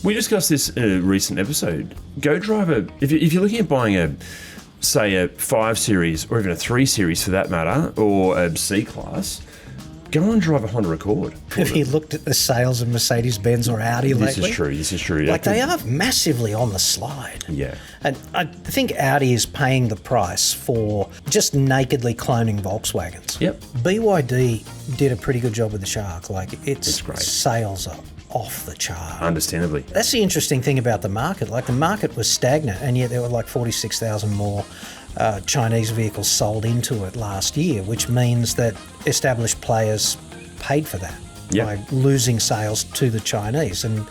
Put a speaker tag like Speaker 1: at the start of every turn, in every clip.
Speaker 1: We discussed this in a recent episode. Go drive if you're looking at buying say a 5 Series or even a 3 Series for that matter, or a C-Class, go and drive a Honda Accord.
Speaker 2: Have you looked at the sales of Mercedes-Benz or Audi lately?
Speaker 1: This is true.
Speaker 2: Like, they are massively on the slide.
Speaker 1: Yeah.
Speaker 2: And I think Audi is paying the price for just nakedly cloning Volkswagens.
Speaker 1: Yep.
Speaker 2: BYD did a pretty good job with the Shark. Like, its
Speaker 1: great.
Speaker 2: sales are off the chart.
Speaker 1: Understandably.
Speaker 2: That's the interesting thing about the market. Like, the market was stagnant, and yet there were like 46,000 more Chinese vehicles sold into it last year, which means that established players paid for that by losing sales to the Chinese. And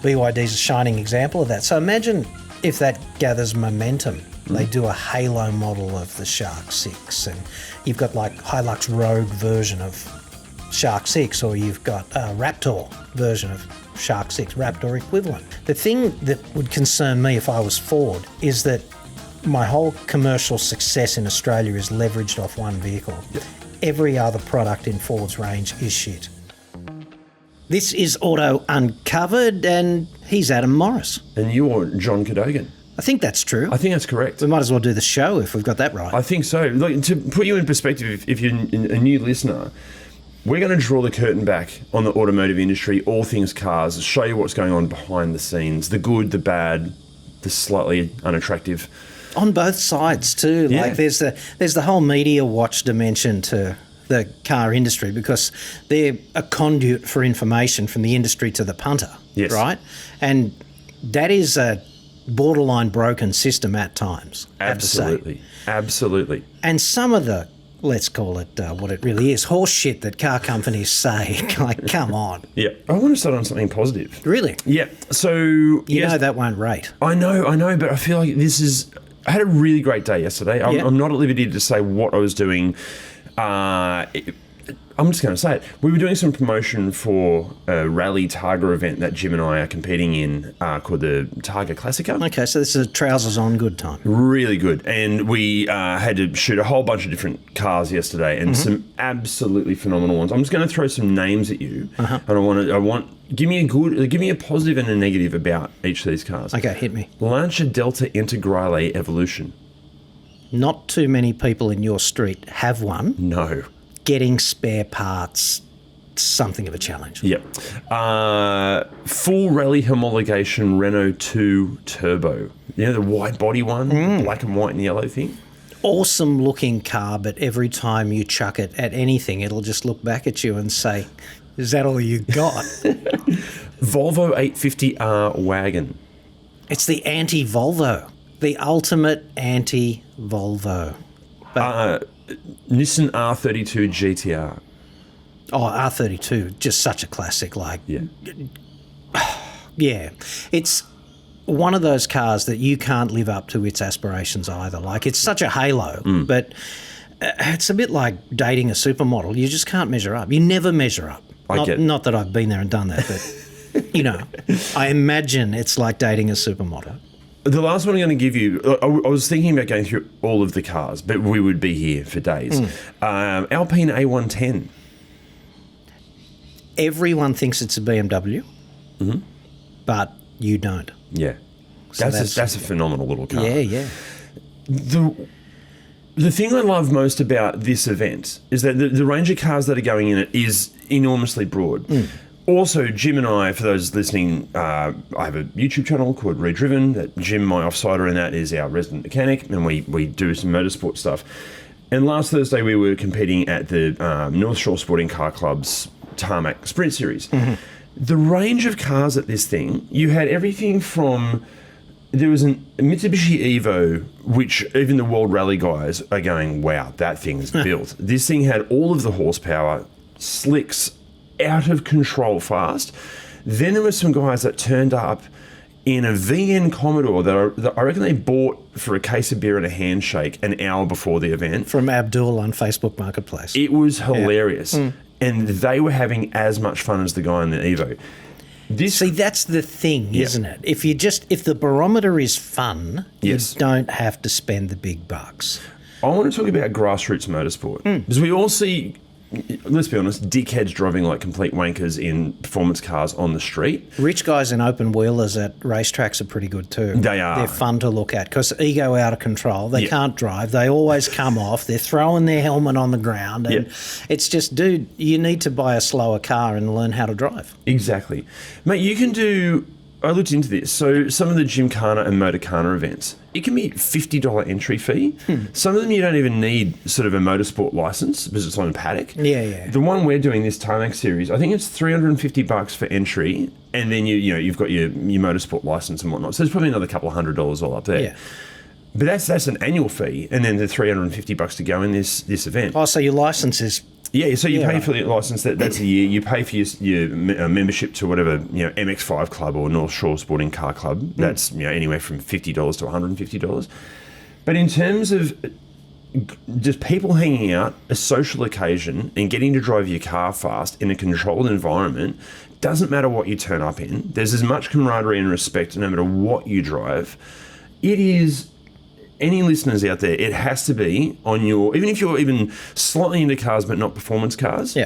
Speaker 2: BYD's a shining example of that. So imagine if that gathers momentum. They do a halo model of the Shark 6, and you've got like Hilux Rogue version of Shark 6, or you've got a Raptor version of Shark 6, Raptor equivalent. The thing that would concern me if I was Ford is that my whole commercial success in Australia is leveraged off one vehicle. Yep. Every other product in Ford's range is shit. This is Auto Uncovered, and he's Adam Morris.
Speaker 1: And you're John Cadogan.
Speaker 2: I think that's true.
Speaker 1: I think that's correct.
Speaker 2: We might as well do the show if we've got that right.
Speaker 1: I think so. Look, to put you in perspective, if you're a new listener, we're going to draw the curtain back on the automotive industry, all things cars, show you what's going on behind the scenes, the good, the bad, the slightly unattractive.
Speaker 2: On both sides too.
Speaker 1: Yeah.
Speaker 2: Like there's the whole media watch dimension to the car industry, because they're a conduit for information from the industry to the punter.
Speaker 1: Yes.
Speaker 2: Right? And that is a borderline broken system at times.
Speaker 1: Absolutely. Absolutely.
Speaker 2: And some of the, let's call it what it really is, horse shit that car companies say, like, come on.
Speaker 1: Yeah. I want to start on something positive.
Speaker 2: Really?
Speaker 1: Yeah. So,
Speaker 2: You know that won't rate.
Speaker 1: I know, but I feel like I had a really great day yesterday. I'm not at liberty to say what I was doing. I'm just going to say it. We were doing some promotion for a rally Targa event that Jim and I are competing in called the Targa Classic.
Speaker 2: Okay, so this is a trousers on good time.
Speaker 1: Really good. And we had to shoot a whole bunch of different cars yesterday, and some absolutely phenomenal ones. I'm just going to throw some names at you, and give me a positive and a negative about each of these cars.
Speaker 2: Okay, hit me.
Speaker 1: Lancia Delta Integrale Evolution.
Speaker 2: Not too many people in your street have one.
Speaker 1: No.
Speaker 2: Getting spare parts, something of a challenge.
Speaker 1: Yep. Full rally homologation Renault 2 Turbo. You know, the wide body one, black and white and yellow thing?
Speaker 2: Awesome looking car, but every time you chuck it at anything, it'll just look back at you and say, is that all you got?
Speaker 1: Volvo 850R wagon.
Speaker 2: It's the anti-Volvo. The ultimate anti-Volvo.
Speaker 1: Nissan R32 GTR.
Speaker 2: Oh, R32, just such a classic. Like, yeah, it's one of those cars that you can't live up to its aspirations either. Like, it's such a halo, but it's a bit like dating a supermodel. You just can't measure up. You never measure up. Not that I've been there and done that, but, you know, I imagine it's like dating a supermodel.
Speaker 1: The last one I'm going to give you, I was thinking about going through all of the cars, but we would be here for days. Alpine A110. Everyone
Speaker 2: thinks it's a BMW, but you don't.
Speaker 1: Yeah. So that's a phenomenal little car.
Speaker 2: Yeah.
Speaker 1: The thing I love most about this event is that the range of cars that are going in it is enormously broad. Also, Jim and I, for those listening, I have a YouTube channel called Redriven. That Jim, my offsider in that, is our resident mechanic, and we do some motorsport stuff. And last Thursday, we were competing at the North Shore Sporting Car Club's Tarmac Sprint Series. The range of cars at this thing, you had everything from... There was a Mitsubishi Evo, which even the World Rally guys are going, wow, that thing's built. This thing had all of the horsepower, slicks, out of control fast. Then there were some guys that turned up in a VN Commodore that I reckon they bought for a case of beer and a handshake an hour before the event.
Speaker 2: From Abdul on Facebook Marketplace.
Speaker 1: It was hilarious. And they were having as much fun as the guy in the Evo.
Speaker 2: See, that's the thing, isn't it? If the barometer is fun, you don't have to spend the big bucks.
Speaker 1: I want to talk about grassroots motorsport. Because we all see let's be honest, dickheads driving like complete wankers in performance cars on the street.
Speaker 2: Rich guys in open wheelers at racetracks are pretty good too.
Speaker 1: They are.
Speaker 2: They're fun to look at because ego out of control. They can't drive. They always come off. They're throwing their helmet on the ground. And it's just, dude, you need to buy a slower car and learn how to drive.
Speaker 1: Exactly. Mate, you can do... I looked into this. So some of the Gymkhana and Motorkhana events, it can be $50 entry fee. Some of them you don't even need sort of a motorsport license because it's on a paddock.
Speaker 2: Yeah.
Speaker 1: The one we're doing, this Tarmac series, I think it's $350 for entry, and then you've got your motorsport license and whatnot. So there's probably another couple of $100 all up there.
Speaker 2: Yeah.
Speaker 1: But that's an annual fee, and then the $350 to go in this event.
Speaker 2: Oh, so your license is...
Speaker 1: Yeah, so you pay for the license. That's a year. You pay for your membership to whatever MX5 Club or North Shore Sporting Car Club. That's anywhere from $50 to $150. But in terms of just people hanging out, a social occasion, and getting to drive your car fast in a controlled environment, doesn't matter what you turn up in. There's as much camaraderie and respect no matter what you drive. It is. Any listeners out there, it has to be on your, even if you're even slightly into cars but not performance cars,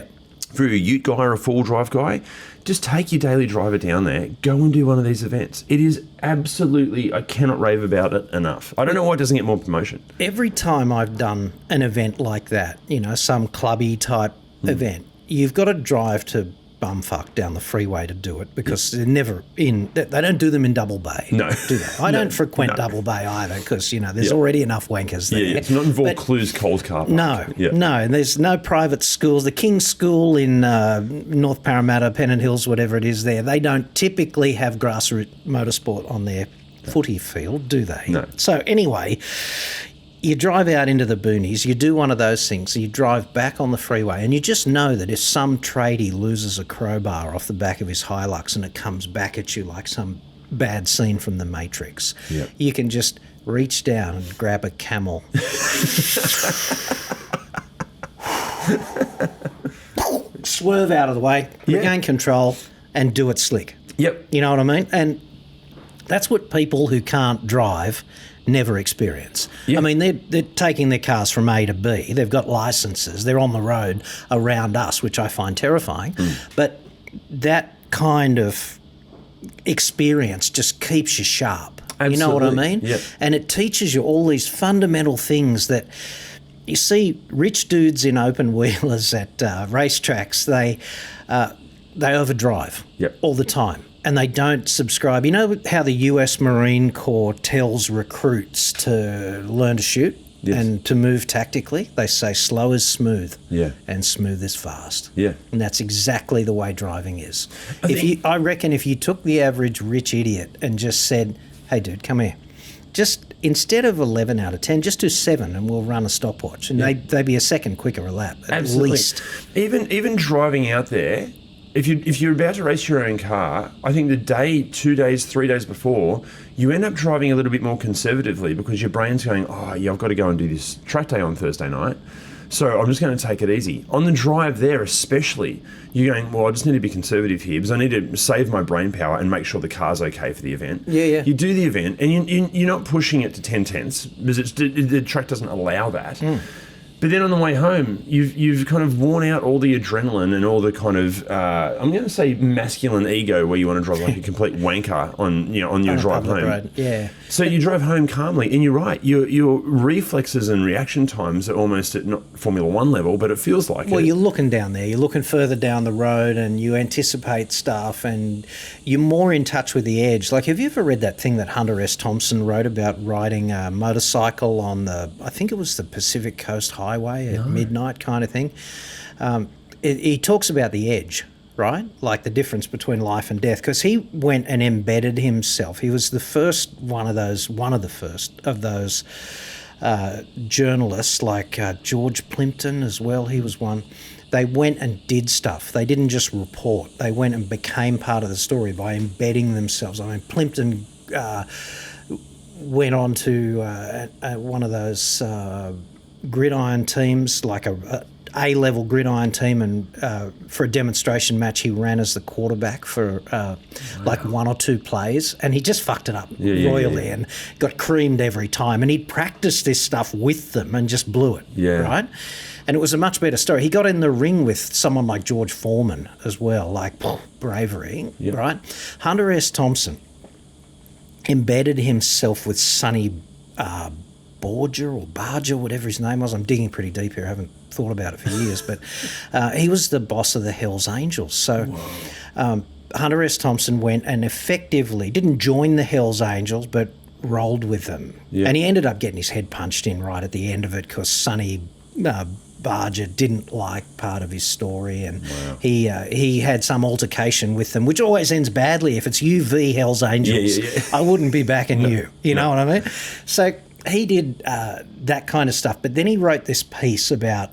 Speaker 1: for a ute guy or a four-wheel drive guy, just take your daily driver down there, go and do one of these events. It is absolutely, I cannot rave about it enough. I don't know why it doesn't get more promotion.
Speaker 2: Every time I've done an event like that, some clubby type event, you've got to drive to bumfuck down the freeway to do it because they're never in. They don't do them in Double Bay.
Speaker 1: No,
Speaker 2: do they? I don't frequent Double Bay either because there's already enough wankers there.
Speaker 1: Yeah, it's not in Vaucluse's cold car park.
Speaker 2: No, and there's no private schools. The King's School in North Parramatta, Pennant Hills, whatever it is there, they don't typically have grassroots motorsport on their footy field, do they?
Speaker 1: No.
Speaker 2: So anyway, you drive out into the boonies, you do one of those things, you drive back on the freeway, and you just know that if some tradie loses a crowbar off the back of his Hilux and it comes back at you like some bad scene from The Matrix, you can just reach down and grab a Camel. Swerve out of the way, regain control, and do it slick.
Speaker 1: Yep.
Speaker 2: You know what I mean? And that's what people who can't drive never experience. I mean, they're taking their cars from A to B. They've got licenses. They're on the road around us, which I find terrifying. But that kind of experience just keeps you sharp.
Speaker 1: Absolutely.
Speaker 2: You know what I mean?
Speaker 1: Yep.
Speaker 2: And it teaches you all these fundamental things that you see rich dudes in open wheelers at racetracks, they overdrive all the time. And they don't subscribe. You know how the US Marine Corps tells recruits to learn to shoot and to move tactically? They say slow is smooth and smooth is fast.
Speaker 1: Yeah.
Speaker 2: And that's exactly the way driving is. I reckon if you took the average rich idiot and just said, hey, dude, come here. Just instead of 11 out of 10, just do 7 and we'll run a stopwatch. And they'd be a second quicker a lap at least.
Speaker 1: Even driving out there, if you're about to race your own car, I think the day, 2 days, 3 days before, you end up driving a little bit more conservatively because your brain's going, I've got to go and do this track day on Thursday night. So I'm just going to take it easy. On the drive there especially, you're going, I just need to be conservative here because I need to save my brain power and make sure the car's okay for the event.
Speaker 2: Yeah.
Speaker 1: You do the event and you're not pushing it to 10 tenths because the track doesn't allow that. But then on the way home, you've kind of worn out all the adrenaline and all the kind of I'm going to say masculine ego where you want to drive like a complete wanker on your drive home.
Speaker 2: Road. Yeah.
Speaker 1: So you drive home calmly, and you're right. Your reflexes and reaction times are almost at not Formula One level, but it feels like
Speaker 2: Well,
Speaker 1: it.
Speaker 2: you're looking down there. You're looking further down the road, and you anticipate stuff, and you're more in touch with the edge. Like, have you ever read that thing that Hunter S. Thompson wrote about riding a motorcycle on I think it was the Pacific Coast Highway at midnight kind of thing? He talks about the edge, right? Like the difference between life and death, because he went and embedded himself. He was the first one of the first of those journalists, like George Plimpton as well. He was one. They went and did stuff. They didn't just report. They went and became part of the story by embedding themselves. I mean, Plimpton went on to one of those gridiron teams, like a A-level gridiron team, and for a demonstration match, he ran as the quarterback for like one or two plays, and he just fucked it up royally and got creamed every time. And he'd practiced this stuff with them and just blew it, right? And it was a much better story. He got in the ring with someone like George Foreman as well, like bravery, right? Hunter S. Thompson embedded himself with Sonny Barger, whatever his name was. I'm digging pretty deep here. I haven't thought about it for years, but he was the boss of the Hells Angels. So Hunter S. Thompson went and effectively didn't join the Hells Angels, but rolled with them. Yeah. And he ended up getting his head punched in right at the end of it because Sonny Barger didn't like part of his story, and he had some altercation with them, which always ends badly. If it's you v Hells Angels, I wouldn't be backing you. You know what I mean? So he did that kind of stuff, but then he wrote this piece about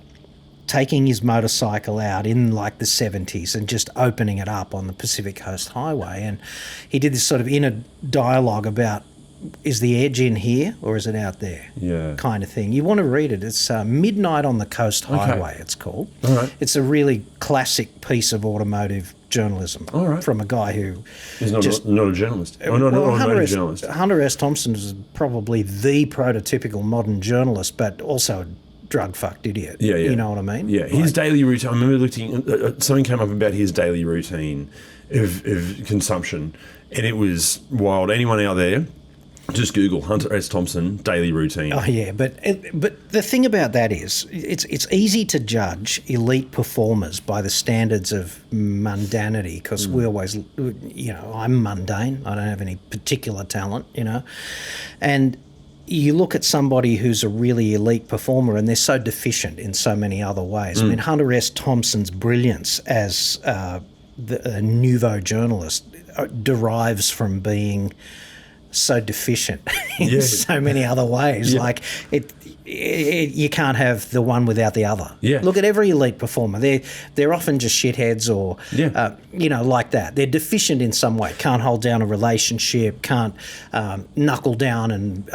Speaker 2: taking his motorcycle out in like the 70s and just opening it up on the Pacific Coast Highway, and he did this sort of inner dialogue about, is the edge in here or is it out there? Yeah. Kind of thing. You want to read it. It's Midnight on the Coast Highway, it's called. All right. It's a really classic piece of automotive journalism from a guy who
Speaker 1: is not a journalist. Journalist.
Speaker 2: Hunter S. Thompson is probably the prototypical modern journalist, but also a drug-fucked idiot. Yeah. You know what I mean?
Speaker 1: Yeah. His daily routine, I remember looking, something came up about his daily routine of consumption, and it was wild. Anyone out there, just Google Hunter S. Thompson daily routine.
Speaker 2: Oh yeah, but the thing about that is it's easy to judge elite performers by the standards of mundanity, because we always, I'm mundane. I don't have any particular talent, and you look at somebody who's a really elite performer and they're so deficient in so many other ways. I mean, Hunter S. Thompson's brilliance as a nouveau journalist derives from being so deficient in so many other ways. Like you can't have the one without the other. Look at every elite performer. They're often just shitheads or like that. They're deficient in some way. Can't hold down a relationship. Can't knuckle down, and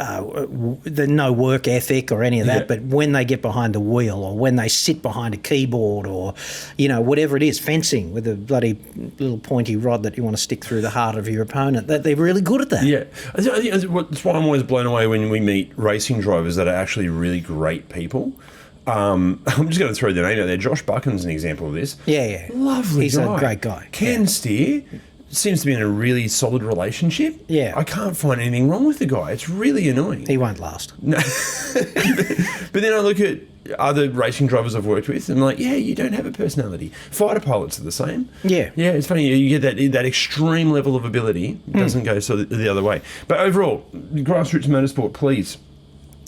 Speaker 2: there's no work ethic or any of that. But when they get behind the wheel, or when they sit behind a keyboard, or whatever it is, fencing with a bloody little pointy rod that you want to stick through the heart of your opponent, they're really good at that.
Speaker 1: Yeah. I think that's why I'm always blown away when we meet racing drivers that are actually really great people. I'm just going to throw the name out there. Josh Buchan's an example of this.
Speaker 2: Yeah.
Speaker 1: Lovely
Speaker 2: He's
Speaker 1: guy.
Speaker 2: He's a great guy.
Speaker 1: Can steer. Seems to be in a really solid relationship. Yeah. I can't find anything wrong with the guy. It's really annoying.
Speaker 2: He won't last.
Speaker 1: No. But then I look at other racing drivers I've worked with, and I'm like, you don't have a personality. Fighter pilots are the same. Yeah. Yeah, it's funny. You get that extreme level of ability. It doesn't go the other way. But overall, Grassroots Motorsport, please.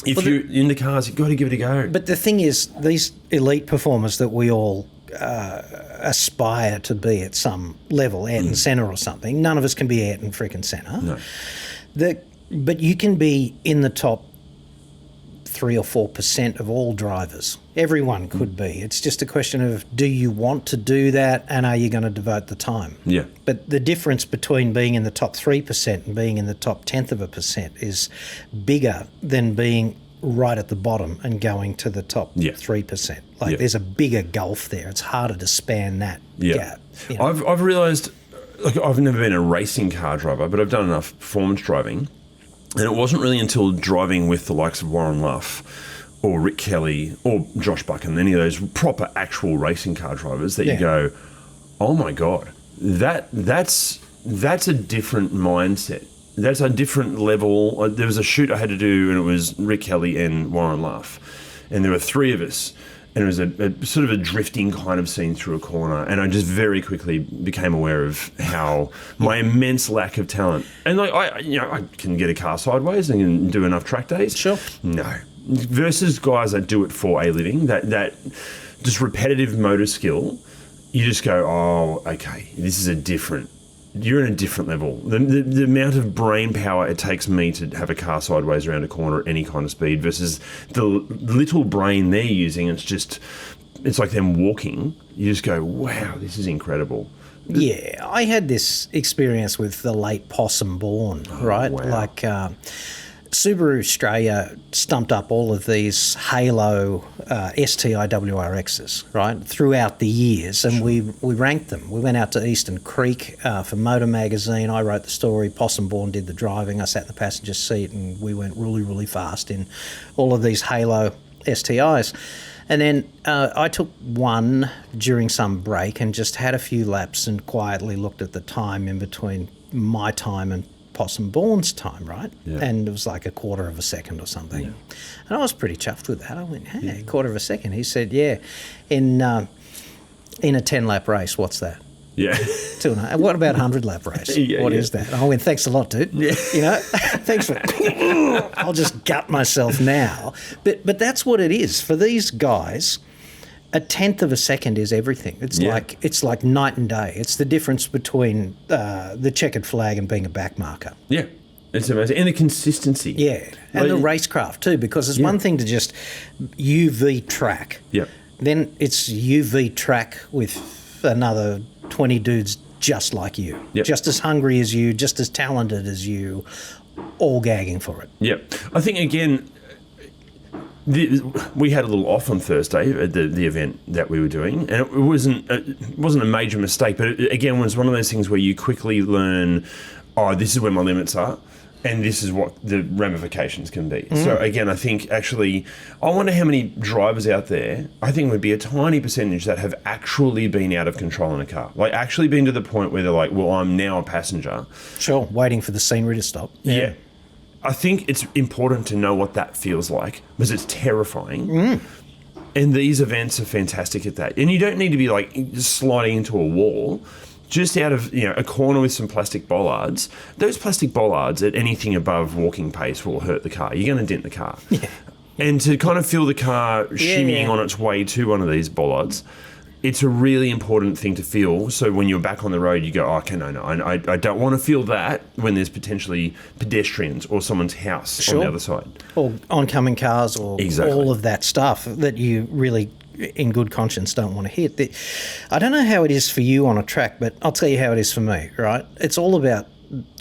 Speaker 1: If you're into cars, you've got to give it a go.
Speaker 2: But the thing is, these elite performers that we all aspire to be at some level, Ayrton Senna or something, none of us can be Ayrton freaking Senna. No. But you can be in the top 3 or 4% of all drivers. Everyone could be. It's just a question of, do you want to do that, and are you going to devote the time? Yeah. But the difference between being in the top 3% and being in the top 1/10% is bigger than being right at the bottom and going to the top 3%. Like there's a bigger gulf there. It's harder to span that gap.
Speaker 1: I've realised, I've never been a racing car driver, but I've done enough performance driving. And it wasn't really until driving with the likes of Warren Luff or Rick Kelly or Josh Buchan, any of those proper actual racing car drivers, that you go, oh my God, that's a different mindset. That's a different level. There was a shoot I had to do, and it was Rick Kelly and Warren Luff. And there were 3 of us. And it was a sort of a drifting kind of scene through a corner, and I just very quickly became aware of how my immense lack of talent. And I can get a car sideways and can do enough track days. Sure. No. Versus guys that do it for a living, that just repetitive motor skill, you just go, oh, okay, this is you're in a different level. The amount of brain power it takes me to have a car sideways around a corner at any kind of speed versus the little brain they're using, it's like them walking. You just go, wow, this is incredible.
Speaker 2: Yeah, I had this experience with the late Possum Bourne, right? Wow. Like Subaru Australia stumped up all of these Halo STI WRXs, right, throughout the years, and we ranked them. We went out to Eastern Creek for Motor Magazine. I wrote the story. Possum Bourne did the driving. I sat in the passenger seat, and we went really, really fast in all of these Halo STIs. And then I took one during some break and just had a few laps and quietly looked at the time in between my time and Possum Bourne's time, right?
Speaker 1: Yeah.
Speaker 2: And it was like a quarter of a second or something. Yeah. And I was pretty chuffed with that. I went, hey, a quarter of a second. He said, yeah, in a 10-lap race, what's that?
Speaker 1: Yeah.
Speaker 2: 2.5. What about 100-lap race? What is that? I went, thanks a lot, dude.
Speaker 1: Yeah.
Speaker 2: You know, thanks for I'll just gut myself now. But that's what it is. For these guys, a tenth of a second is everything. It's like night and day. It's the difference between the checkered flag and being a back marker.
Speaker 1: Yeah. It's amazing. And the consistency.
Speaker 2: Yeah. And the racecraft too, because it's one thing to just UV track.
Speaker 1: Yep.
Speaker 2: Then it's UV track with another 20 dudes just like you.
Speaker 1: Yep.
Speaker 2: Just as hungry as you, just as talented as you, all gagging for it.
Speaker 1: Yep. I think, again, we had a little off on Thursday at the event that we were doing, and it wasn't a major mistake, but it, again, was one of those things where you quickly learn, oh, this is where my limits are, and this is what the ramifications can be. So again, I think actually, I wonder how many drivers out there, I think would be a tiny percentage that have actually been out of control in a car, like actually been to the point where they're like, well, I'm now a passenger.
Speaker 2: Sure, waiting for the scenery to stop.
Speaker 1: Yeah. I think it's important to know what that feels like, because it's terrifying. And these events are fantastic at that. And you don't need to be like sliding into a wall, just out of a corner with some plastic bollards. Those plastic bollards at anything above walking pace will hurt the car. You're going to dent the car. Yeah. And to kind of feel the car shimmying on its way to one of these bollards, it's a really important thing to feel. So when you're back on the road, you go, oh, okay, no, I don't want to feel that when there's potentially pedestrians or someone's house on the other side.
Speaker 2: Or oncoming cars or all of that stuff that you really, in good conscience, don't want to hit. I don't know how it is for you on a track, but I'll tell you how it is for me, right? It's all about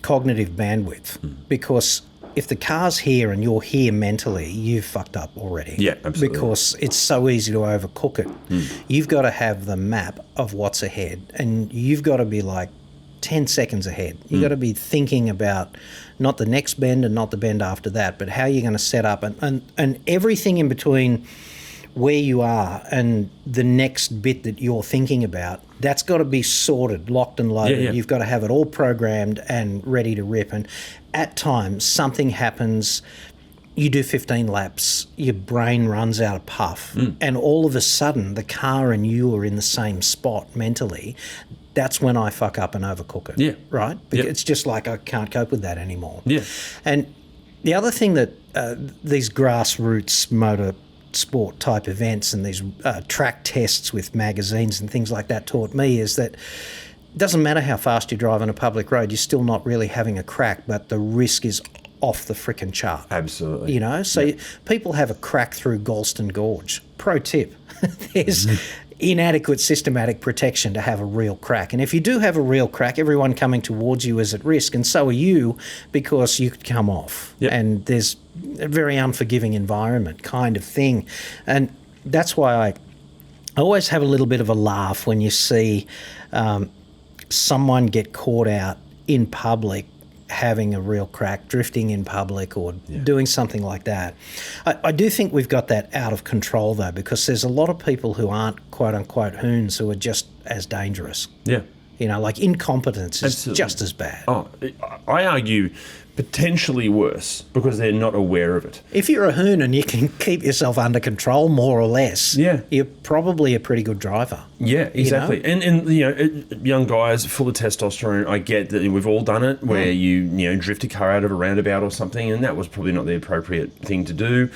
Speaker 2: cognitive bandwidth because if the car's here and you're here mentally, you've fucked up already.
Speaker 1: Yeah, absolutely.
Speaker 2: Because it's so easy to overcook it. You've got to have the map of what's ahead, and you've got to be like 10 seconds ahead. You've got to be thinking about not the next bend and not the bend after that, but how you're going to set up and everything in between where you are and the next bit that you're thinking about. That's got to be sorted, locked and loaded. Yeah. You've got to have it all programmed and ready to rip. And at times, something happens, you do 15 laps, your brain runs out of puff, and all of a sudden, the car and you are in the same spot mentally. That's when I fuck up and overcook it. Yeah. Right? Because it's just like I can't cope with that anymore.
Speaker 1: Yeah.
Speaker 2: And the other thing that these grassroots motor sport type events and these track tests with magazines and things like that taught me is that it doesn't matter how fast you drive on a public road, you're still not really having a crack, but the risk is off the frickin' chart.
Speaker 1: Absolutely.
Speaker 2: So people have a crack through Galston Gorge. Pro tip, there's inadequate systematic protection to have a real crack. And if you do have a real crack, everyone coming towards you is at risk, and so are you, because you could come off. Yep. And there's a very unforgiving environment kind of thing. And that's why I always have a little bit of a laugh when you see someone get caught out in public having a real crack, drifting in public or doing something like that. I do think we've got that out of control, though, because there's a lot of people who aren't quote-unquote hoons who are just as dangerous.
Speaker 1: Yeah.
Speaker 2: Like incompetence is just as bad.
Speaker 1: Oh, I argue potentially worse because they're not aware of it.
Speaker 2: If you're a hoon and you can keep yourself under control more or less, you're probably a pretty good driver.
Speaker 1: Yeah, exactly. And young guys full of testosterone, I get that we've all done it where you drift a car out of a roundabout or something, and that was probably not the appropriate thing to do.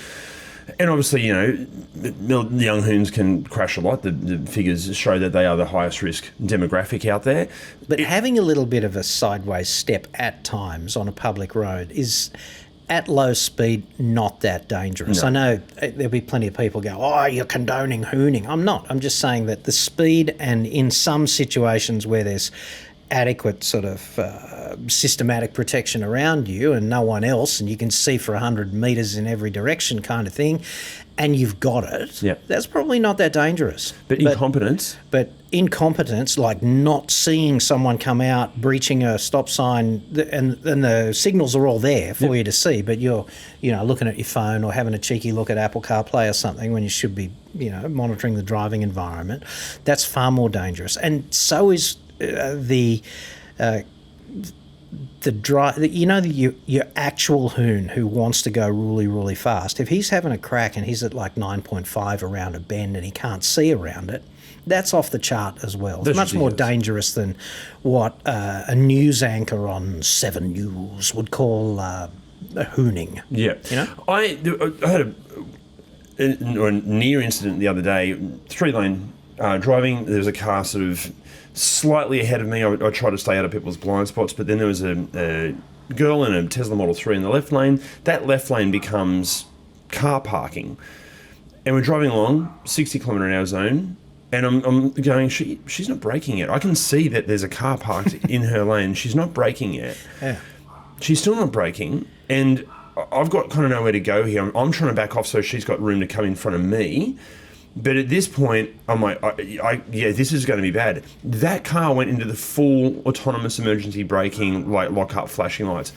Speaker 1: And obviously, the young hoons can crash a lot. The figures show that they are the highest risk demographic out there.
Speaker 2: But having a little bit of a sideways step at times on a public road is, at low speed, not that dangerous. No. I know there'll be plenty of people go, oh, you're condoning hooning. I'm not. I'm just saying that the speed, and in some situations where there's adequate sort of systematic protection around you and no one else, and you can see for 100 metres in every direction kind of thing, and you've got it, that's probably not that dangerous.
Speaker 1: But incompetence?
Speaker 2: But incompetence, like not seeing someone come out, breaching a stop sign, and the signals are all there for you to see, but you're, looking at your phone or having a cheeky look at Apple CarPlay or something when you should be, monitoring the driving environment. That's far more dangerous. And so is your actual hoon who wants to go really, really fast. If he's having a crack and he's at like 9.5 around a bend and he can't see around it, that's off the chart as well. It's much more dangerous than what a news anchor on 7 News would call hooning.
Speaker 1: Yeah. I had a near incident the other day, 3-lane driving. There was a car sort of slightly ahead of me. I tried to stay out of people's blind spots, but then there was a girl in a Tesla Model 3 in the left lane. That left lane becomes car parking. And we're driving along, 60 kilometre an hour zone, and I'm going, she's not braking yet. I can see that there's a car parked in her lane. She's not braking yet. Yeah. She's still not braking, and I've got kind of nowhere to go here. I'm trying to back off so she's got room to come in front of me. But at this point, I'm like, this is going to be bad. That car went into the full autonomous emergency braking, like lock-up flashing lights.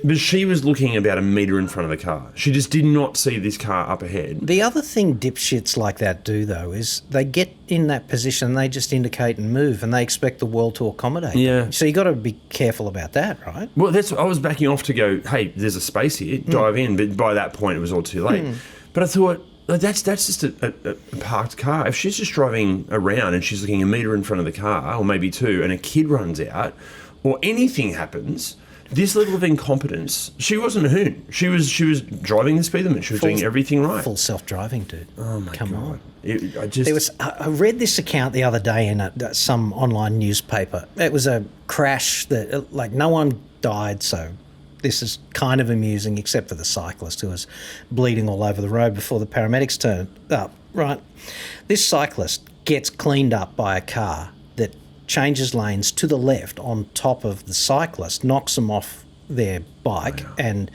Speaker 1: But she was looking about a metre in front of the car. She just did not see this car up ahead.
Speaker 2: The other thing dipshits like that do, though, is they get in that position, they just indicate and move, and they expect the world to accommodate them. So you got to be careful about that, right?
Speaker 1: Well, I was backing off to go, hey, there's a space here, dive in. But by that point, it was all too late. But I thought, that's just a parked car. If she's just driving around and she's looking a metre in front of the car, or maybe 2, and a kid runs out, or anything happens, this level of incompetence, she wasn't a hoon. She was driving the speed limit. She was doing everything right.
Speaker 2: Full self-driving, dude.
Speaker 1: Oh, my God.
Speaker 2: On. I read this account the other day in some online newspaper. It was a crash that, no one died, so this is kind of amusing, except for the cyclist who was bleeding all over the road before the paramedics turned up, right? This cyclist gets cleaned up by a car that changes lanes to the left on top of the cyclist, knocks them off their bike, and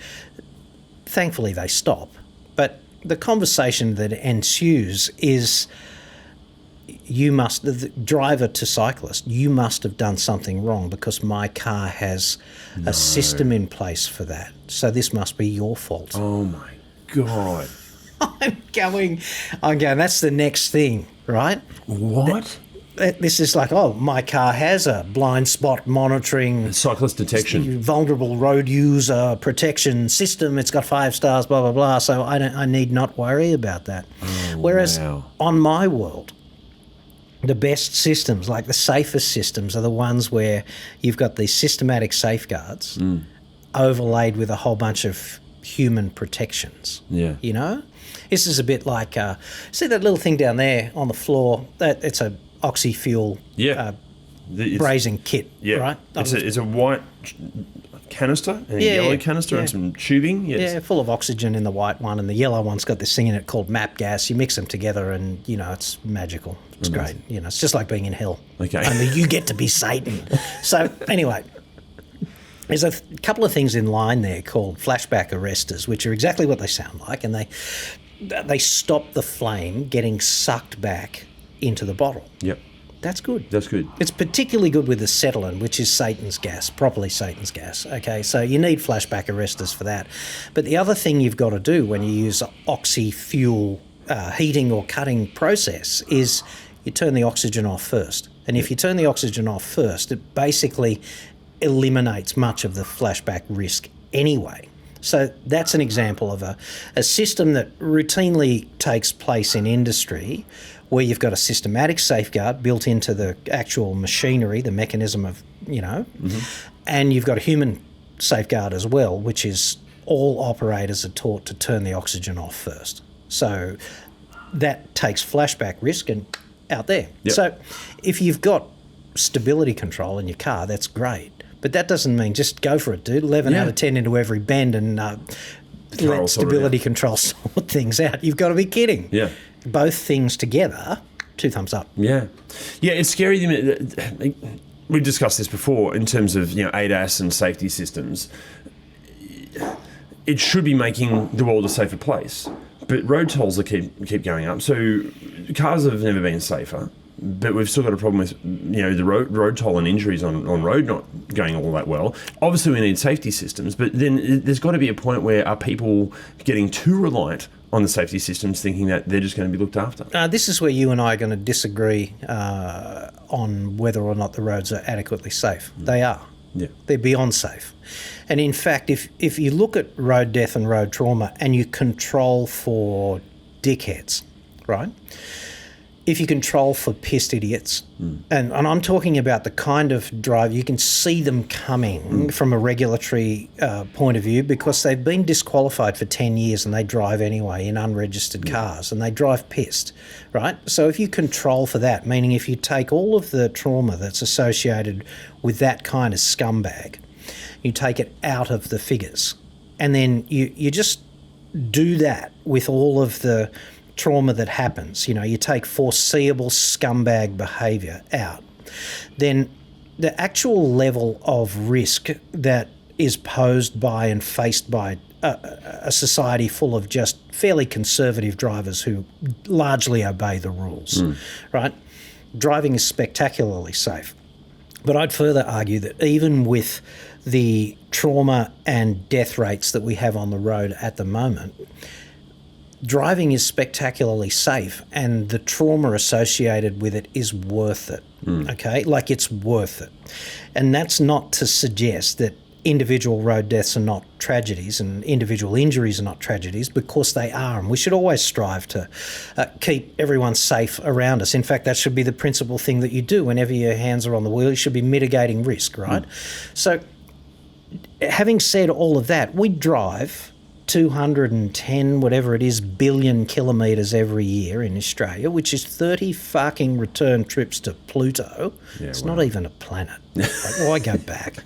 Speaker 2: thankfully they stop. But the conversation that ensues is, the driver to cyclist, you must have done something wrong because my car has a system in place for that. So this must be your fault.
Speaker 1: Oh, my God.
Speaker 2: I'm going, that's the next thing, right?
Speaker 1: What?
Speaker 2: This is like, my car has a blind spot monitoring,
Speaker 1: cyclist detection,
Speaker 2: vulnerable road user protection system. It's got 5 stars, blah blah blah. So I need not worry about that. Whereas on my world, the best systems, like the safest systems, are the ones where you've got these systematic safeguards overlaid with a whole bunch of human protections. Yeah, this is a bit like see that little thing down there on the floor. It's a oxy fuel brazing kit, right?
Speaker 1: It's a white canister and a yellow canister and some tubing.
Speaker 2: Yes. Yeah, full of oxygen in the white one, and the yellow one's got this thing in it called MAP gas. You mix them together and, it's magical. It's great. It's just like being in hell. Okay. Only you get to be Satan. So anyway, there's a couple of things in line there called flashback arresters, which are exactly what they sound like, and they stop the flame getting sucked back into the bottle.
Speaker 1: Yep.
Speaker 2: That's good.
Speaker 1: That's good.
Speaker 2: It's particularly good with acetylene, which is Satan's gas, properly Satan's gas. Okay, so you need flashback arresters for that. But the other thing you've got to do when you use oxy fuel heating or cutting process is you turn the oxygen off first. And if you turn the oxygen off first, it basically eliminates much of the flashback risk anyway. So that's an example of a system that routinely takes place in industry where you've got a systematic safeguard built into the actual machinery, the mechanism of, and you've got a human safeguard as well, which is all operators are taught to turn the oxygen off first. So that takes flashback risk and out there. Yep. So if you've got stability control in your car, that's great. But that doesn't mean just go for it, dude. 11 out of 10 into every bend and let stability control sort things out. You've got to be kidding. Yeah. Both things together, 2 thumbs up.
Speaker 1: Yeah. Yeah, it's scary. we discussed this before in terms of ADAS and safety systems. It should be making the world a safer place, but road tolls keep going up. So cars have never been safer, but we've still got a problem with the road toll and injuries on road not going all that well. Obviously, we need safety systems, but then there's got to be a point where are people getting too reliant on the safety systems, thinking that they're just going to be looked after?
Speaker 2: This is where you and I are going to disagree on whether or not the roads are adequately safe. They are.
Speaker 1: Yeah.
Speaker 2: They're beyond safe. And in fact, if you look at road death and road trauma and you control for dickheads, right? If you control for pissed idiots, and I'm talking about the kind of drive, you can see them coming from a regulatory point of view because they've been disqualified for 10 years and they drive anyway in unregistered cars and they drive pissed, right? So if you control for that, meaning if you take all of the trauma that's associated with that kind of scumbag, you take it out of the figures, and then you just do that with all of the trauma that happens. You take foreseeable scumbag behaviour out, then the actual level of risk that is posed by and faced by a society full of just fairly conservative drivers who largely obey the rules, right? Driving is spectacularly safe. But I'd further argue that even with the trauma and death rates that we have on the road at the moment, driving is spectacularly safe and the trauma associated with it is worth it, okay? Like, it's worth it. And that's not to suggest that individual road deaths are not tragedies and individual injuries are not tragedies, because they are, and we should always strive to keep everyone safe around us. In fact, that should be the principal thing that you do whenever your hands are on the wheel. You should be mitigating risk, right? So having said all of that, we drive 210, whatever it is, billion kilometres every year in Australia, which is 30 fucking return trips to Pluto. Yeah, it's not even a planet. Like, why go back?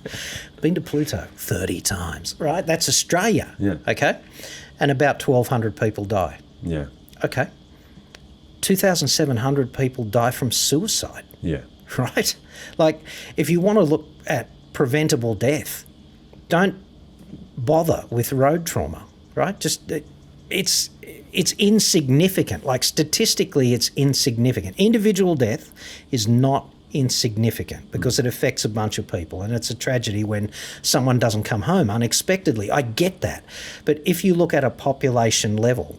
Speaker 2: Been to Pluto 30 times, right? That's Australia, okay? And about 1,200 people die.
Speaker 1: Yeah.
Speaker 2: Okay. 2,700 people die from suicide.
Speaker 1: Yeah.
Speaker 2: Right? Like, if you want to look at preventable death, don't bother with road trauma, right? Just it's insignificant. Like, statistically, it's insignificant. Individual death is not insignificant because it affects a bunch of people, and it's a tragedy when someone doesn't come home unexpectedly. I get that. But if you look at a population level,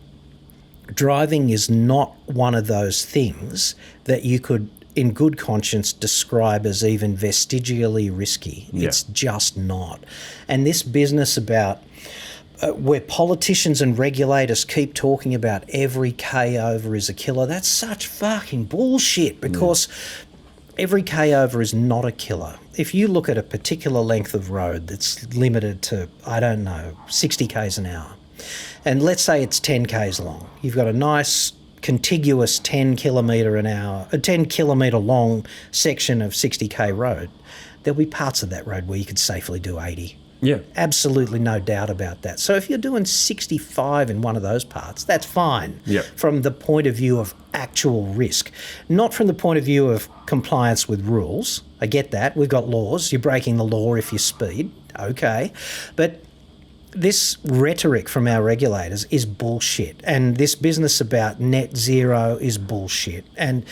Speaker 2: driving is not one of those things that you could in good conscience describe as even vestigially risky. Yeah. It's just not. And this business about where politicians and regulators keep talking about every K over is a killer, that's such fucking bullshit, because every K over is not a killer. If you look at a particular length of road that's limited to, 60 Ks an hour, and let's say it's 10 Ks long, you've got a nice contiguous 10 kilometre long section of 60k road, there'll be parts of that road where you could safely do 80.
Speaker 1: Yeah.
Speaker 2: Absolutely no doubt about that. So if you're doing 65 in one of those parts, that's fine.
Speaker 1: Yeah.
Speaker 2: From the point of view of actual risk, not from the point of view of compliance with rules. I get that. We've got laws. You're breaking the law if you speed. Okay. But this rhetoric from our regulators is bullshit, and this business about net zero is bullshit, and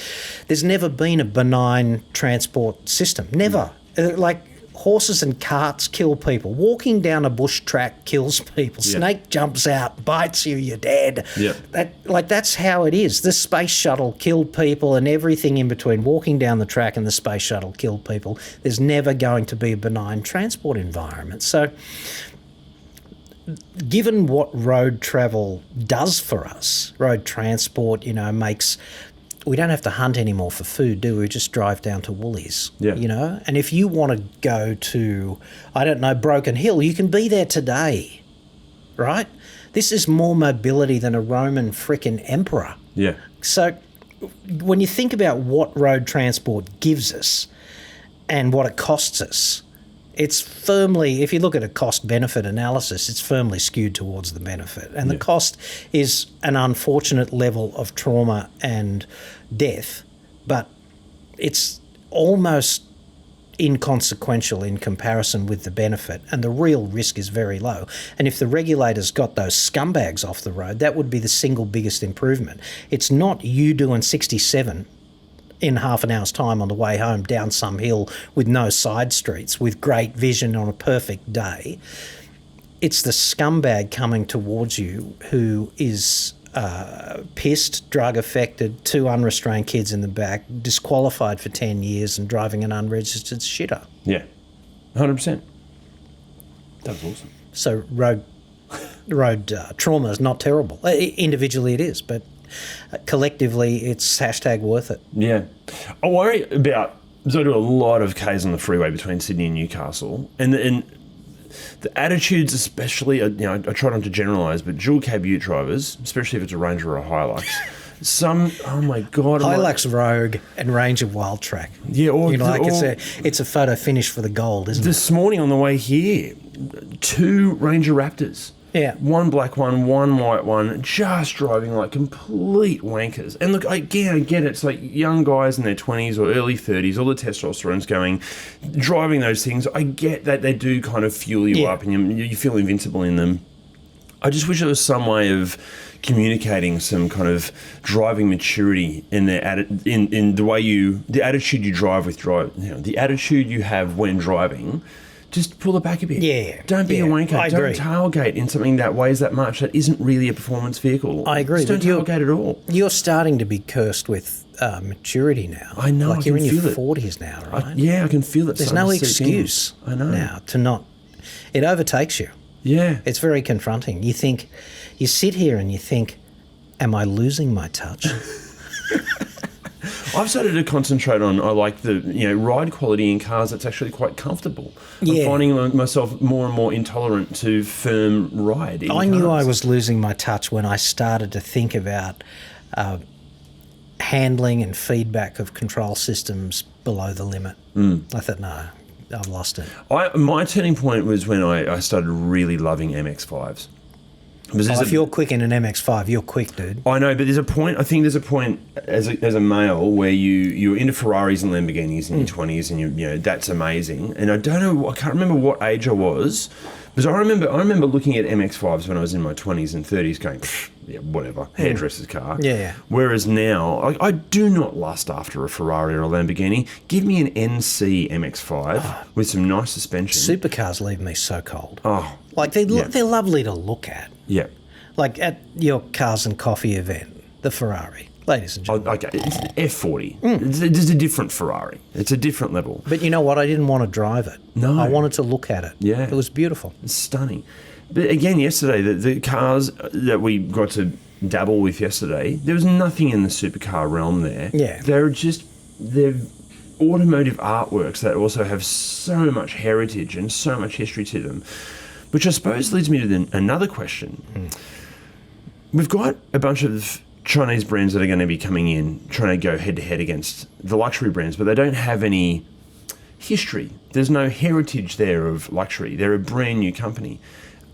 Speaker 2: there's never been a benign transport system. Never. Like, horses and carts kill people. Walking down a bush track kills people.
Speaker 1: Yeah.
Speaker 2: Snake jumps out, bites you, you're dead.
Speaker 1: Yeah.
Speaker 2: That's how it is. The space shuttle killed people, and everything in between. Walking down the track and the space shuttle killed people. There's never going to be a benign transport environment. So, given what road travel does for us, road transport, makes, we don't have to hunt anymore for food, do we? We just drive down to Woolies, And if you want to go to, Broken Hill, you can be there today, right? This is more mobility than a Roman frickin' emperor.
Speaker 1: Yeah.
Speaker 2: So when you think about what road transport gives us and what it costs us, it's firmly, if you look at a cost-benefit analysis, it's firmly skewed towards the benefit. And the cost is an unfortunate level of trauma and death, but it's almost inconsequential in comparison with the benefit, and the real risk is very low. And if the regulators got those scumbags off the road, that would be the single biggest improvement. It's not you doing 67 in half an hour's time on the way home down some hill with no side streets, with great vision on a perfect day. It's the scumbag coming towards you who is pissed, drug affected, 2 unrestrained kids in the back, disqualified for 10 years and driving an unregistered shitter.
Speaker 1: Yeah, 100%. That was awesome.
Speaker 2: So road trauma is not terrible. Individually it is, but collectively it's #worth it.
Speaker 1: Yeah. I worry about, so I do a lot of Ks on the freeway between Sydney and Newcastle, and the attitudes, especially, I try not to generalise, but dual cab ute drivers, especially if it's a Ranger or a Hilux, oh my God.
Speaker 2: Hilux Rogue and Ranger Wild Track.
Speaker 1: Yeah,
Speaker 2: it's a photo finish for the gold, isn't it?
Speaker 1: This morning on the way here, 2 Ranger Raptors.
Speaker 2: Yeah.
Speaker 1: One black one white one, just driving like complete wankers. And look, I get it. It's like young guys in their 20s or early 30s, all the testosterone's going, driving those things. I get that they do kind of fuel you up and you feel invincible in them. I just wish there was some way of communicating some kind of driving maturity in in the way the attitude you drive with the attitude you have when driving. Just pull it back a bit.
Speaker 2: Yeah.
Speaker 1: Don't be a wanker.
Speaker 2: I agree.
Speaker 1: Don't tailgate in something that weighs that much that isn't really a performance vehicle.
Speaker 2: I agree.
Speaker 1: Just don't tailgate at all.
Speaker 2: You're starting to be cursed with maturity now.
Speaker 1: I know.
Speaker 2: Like you're in your
Speaker 1: 40s
Speaker 2: 40s now, right?
Speaker 1: I can feel it.
Speaker 2: There's no excuse now to not. It overtakes you.
Speaker 1: Yeah.
Speaker 2: It's very confronting. You sit here and you think, am I losing my touch?
Speaker 1: I've started to concentrate on, I like the ride quality in cars that's actually quite comfortable. I'm finding myself more and more intolerant to firm ride in
Speaker 2: I knew
Speaker 1: cars.
Speaker 2: I was losing my touch when I started to think about handling and feedback of control systems below the limit. I thought, no, I've lost it.
Speaker 1: My turning point was when I started really loving MX-5s.
Speaker 2: If you're quick in an MX-5, you're quick, dude.
Speaker 1: I know, but I think there's a point as a male where you're into Ferraris and Lamborghinis in your 20s and that's amazing. And I can't remember what age I was, because I remember looking at MX-5s when I was in my 20s and 30s going, whatever, hairdresser's car.
Speaker 2: Yeah.
Speaker 1: Whereas now, I do not lust after a Ferrari or a Lamborghini. Give me an NC MX-5 with some nice suspension.
Speaker 2: Supercars leave me so cold.
Speaker 1: Oh.
Speaker 2: Like, they're lovely to look at.
Speaker 1: Yeah.
Speaker 2: Like at your Cars and Coffee event, the Ferrari, ladies and gentlemen.
Speaker 1: Okay, it's an F40. It's a different Ferrari. It's a different level.
Speaker 2: But you know what? I didn't want to drive it.
Speaker 1: No.
Speaker 2: I wanted to look at it.
Speaker 1: Yeah.
Speaker 2: It was beautiful.
Speaker 1: It's stunning. But again, yesterday, the cars that we got to dabble with yesterday, there was nothing in the supercar realm there.
Speaker 2: Yeah.
Speaker 1: They're automotive artworks that also have so much heritage and so much history to them. Which I suppose leads me to another question. We've got a bunch of Chinese brands that are going to be coming in, trying to go head-to-head against the luxury brands, but they don't have any history. There's no heritage there of luxury. They're a brand new company.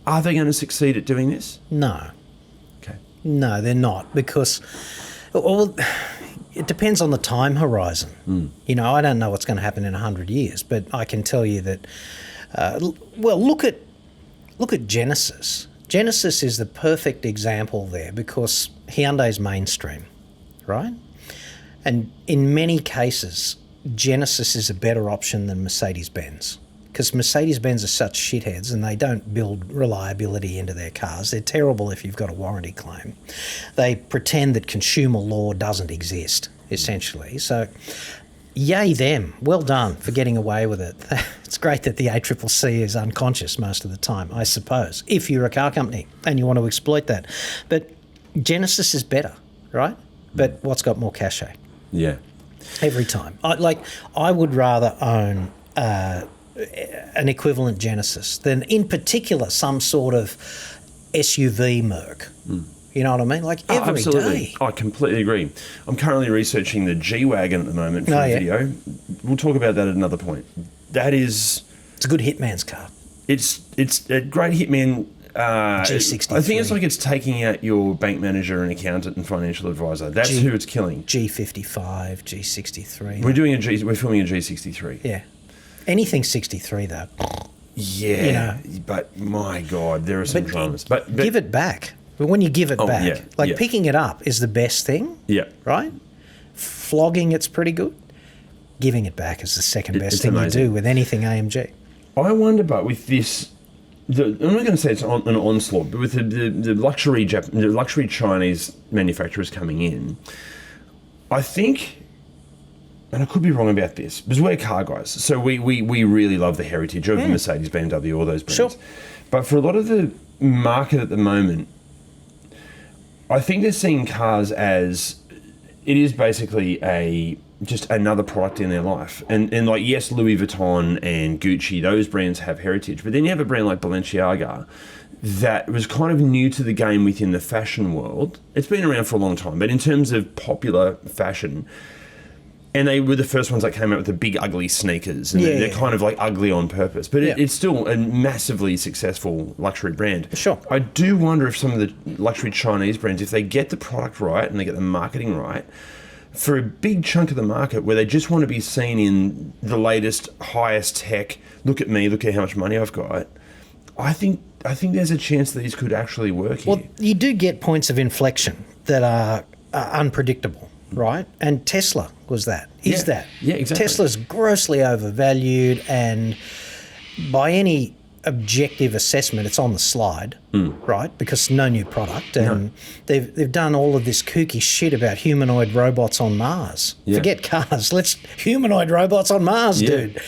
Speaker 1: Are they going to succeed at doing this?
Speaker 2: No.
Speaker 1: Okay.
Speaker 2: No, they're not, because it depends on the time horizon. I don't know what's going to happen in 100 years, but I can tell you that, look at Genesis. Genesis is the perfect example there because Hyundai's mainstream, right? And in many cases, Genesis is a better option than Mercedes-Benz because Mercedes-Benz are such shitheads and they don't build reliability into their cars. They're terrible if you've got a warranty claim. They pretend that consumer law doesn't exist, essentially. So, yay them. Well done for getting away with it. It's great that the ACCC is unconscious most of the time, I suppose, if you're a car company and you want to exploit that. But Genesis is better, right? But what's got more cachet?
Speaker 1: Yeah.
Speaker 2: Every time. I would rather own an equivalent Genesis than, in particular, some sort of SUV Merc. You know what I mean? Like every
Speaker 1: absolutely.
Speaker 2: day.
Speaker 1: I completely agree. I'm currently researching the G-Wagon at the moment for a video. We'll talk about that at another point. It's
Speaker 2: a good hitman's car.
Speaker 1: It's a great hitman.
Speaker 2: G63.
Speaker 1: I think it's like it's taking out your bank manager and accountant and financial advisor. That's who it's killing.
Speaker 2: G55, G63.
Speaker 1: We're filming a G63.
Speaker 2: Yeah. Anything 63 though.
Speaker 1: Yeah, but my God, there are some dramas. But
Speaker 2: give it back. But when you give it back, picking it up is the best thing.
Speaker 1: Yeah.
Speaker 2: Right? Flogging it's pretty good. Giving it back is the second best thing
Speaker 1: amazing.
Speaker 2: you do with anything AMG.
Speaker 1: I wonder, but with this, I'm not going to say it's an onslaught, but with the luxury Chinese manufacturers coming in, I think. And I could be wrong about this, because we're car guys, so we really love the heritage of Mercedes, BMW, all those brands.
Speaker 2: Sure.
Speaker 1: But for a lot of the market at the moment, I think they're seeing cars as it is basically just another product in their life. And like, yes, Louis Vuitton and Gucci, those brands have heritage, but then you have a brand like Balenciaga that was kind of new to the game within the fashion world. It's been around for a long time, but in terms of popular fashion. And they were the first ones that came out with the big, ugly sneakers. And they're kind of like ugly on purpose. But it's still a massively successful luxury brand.
Speaker 2: Sure.
Speaker 1: I do wonder if some of the luxury Chinese brands, if they get the product right and they get the marketing right, for a big chunk of the market where they just want to be seen in the latest, highest tech, look at me, look at how much money I've got, I think there's a chance that these could actually work here.
Speaker 2: Well, you do get points of inflection that are unpredictable. Right? And Tesla was that. That.
Speaker 1: Yeah, exactly.
Speaker 2: Tesla's grossly overvalued, and by any objective assessment, it's on the slide, right? Because no new product. And they've done all of this kooky shit about humanoid robots on Mars. Yeah. Forget cars. Let's humanoid robots on Mars, dude.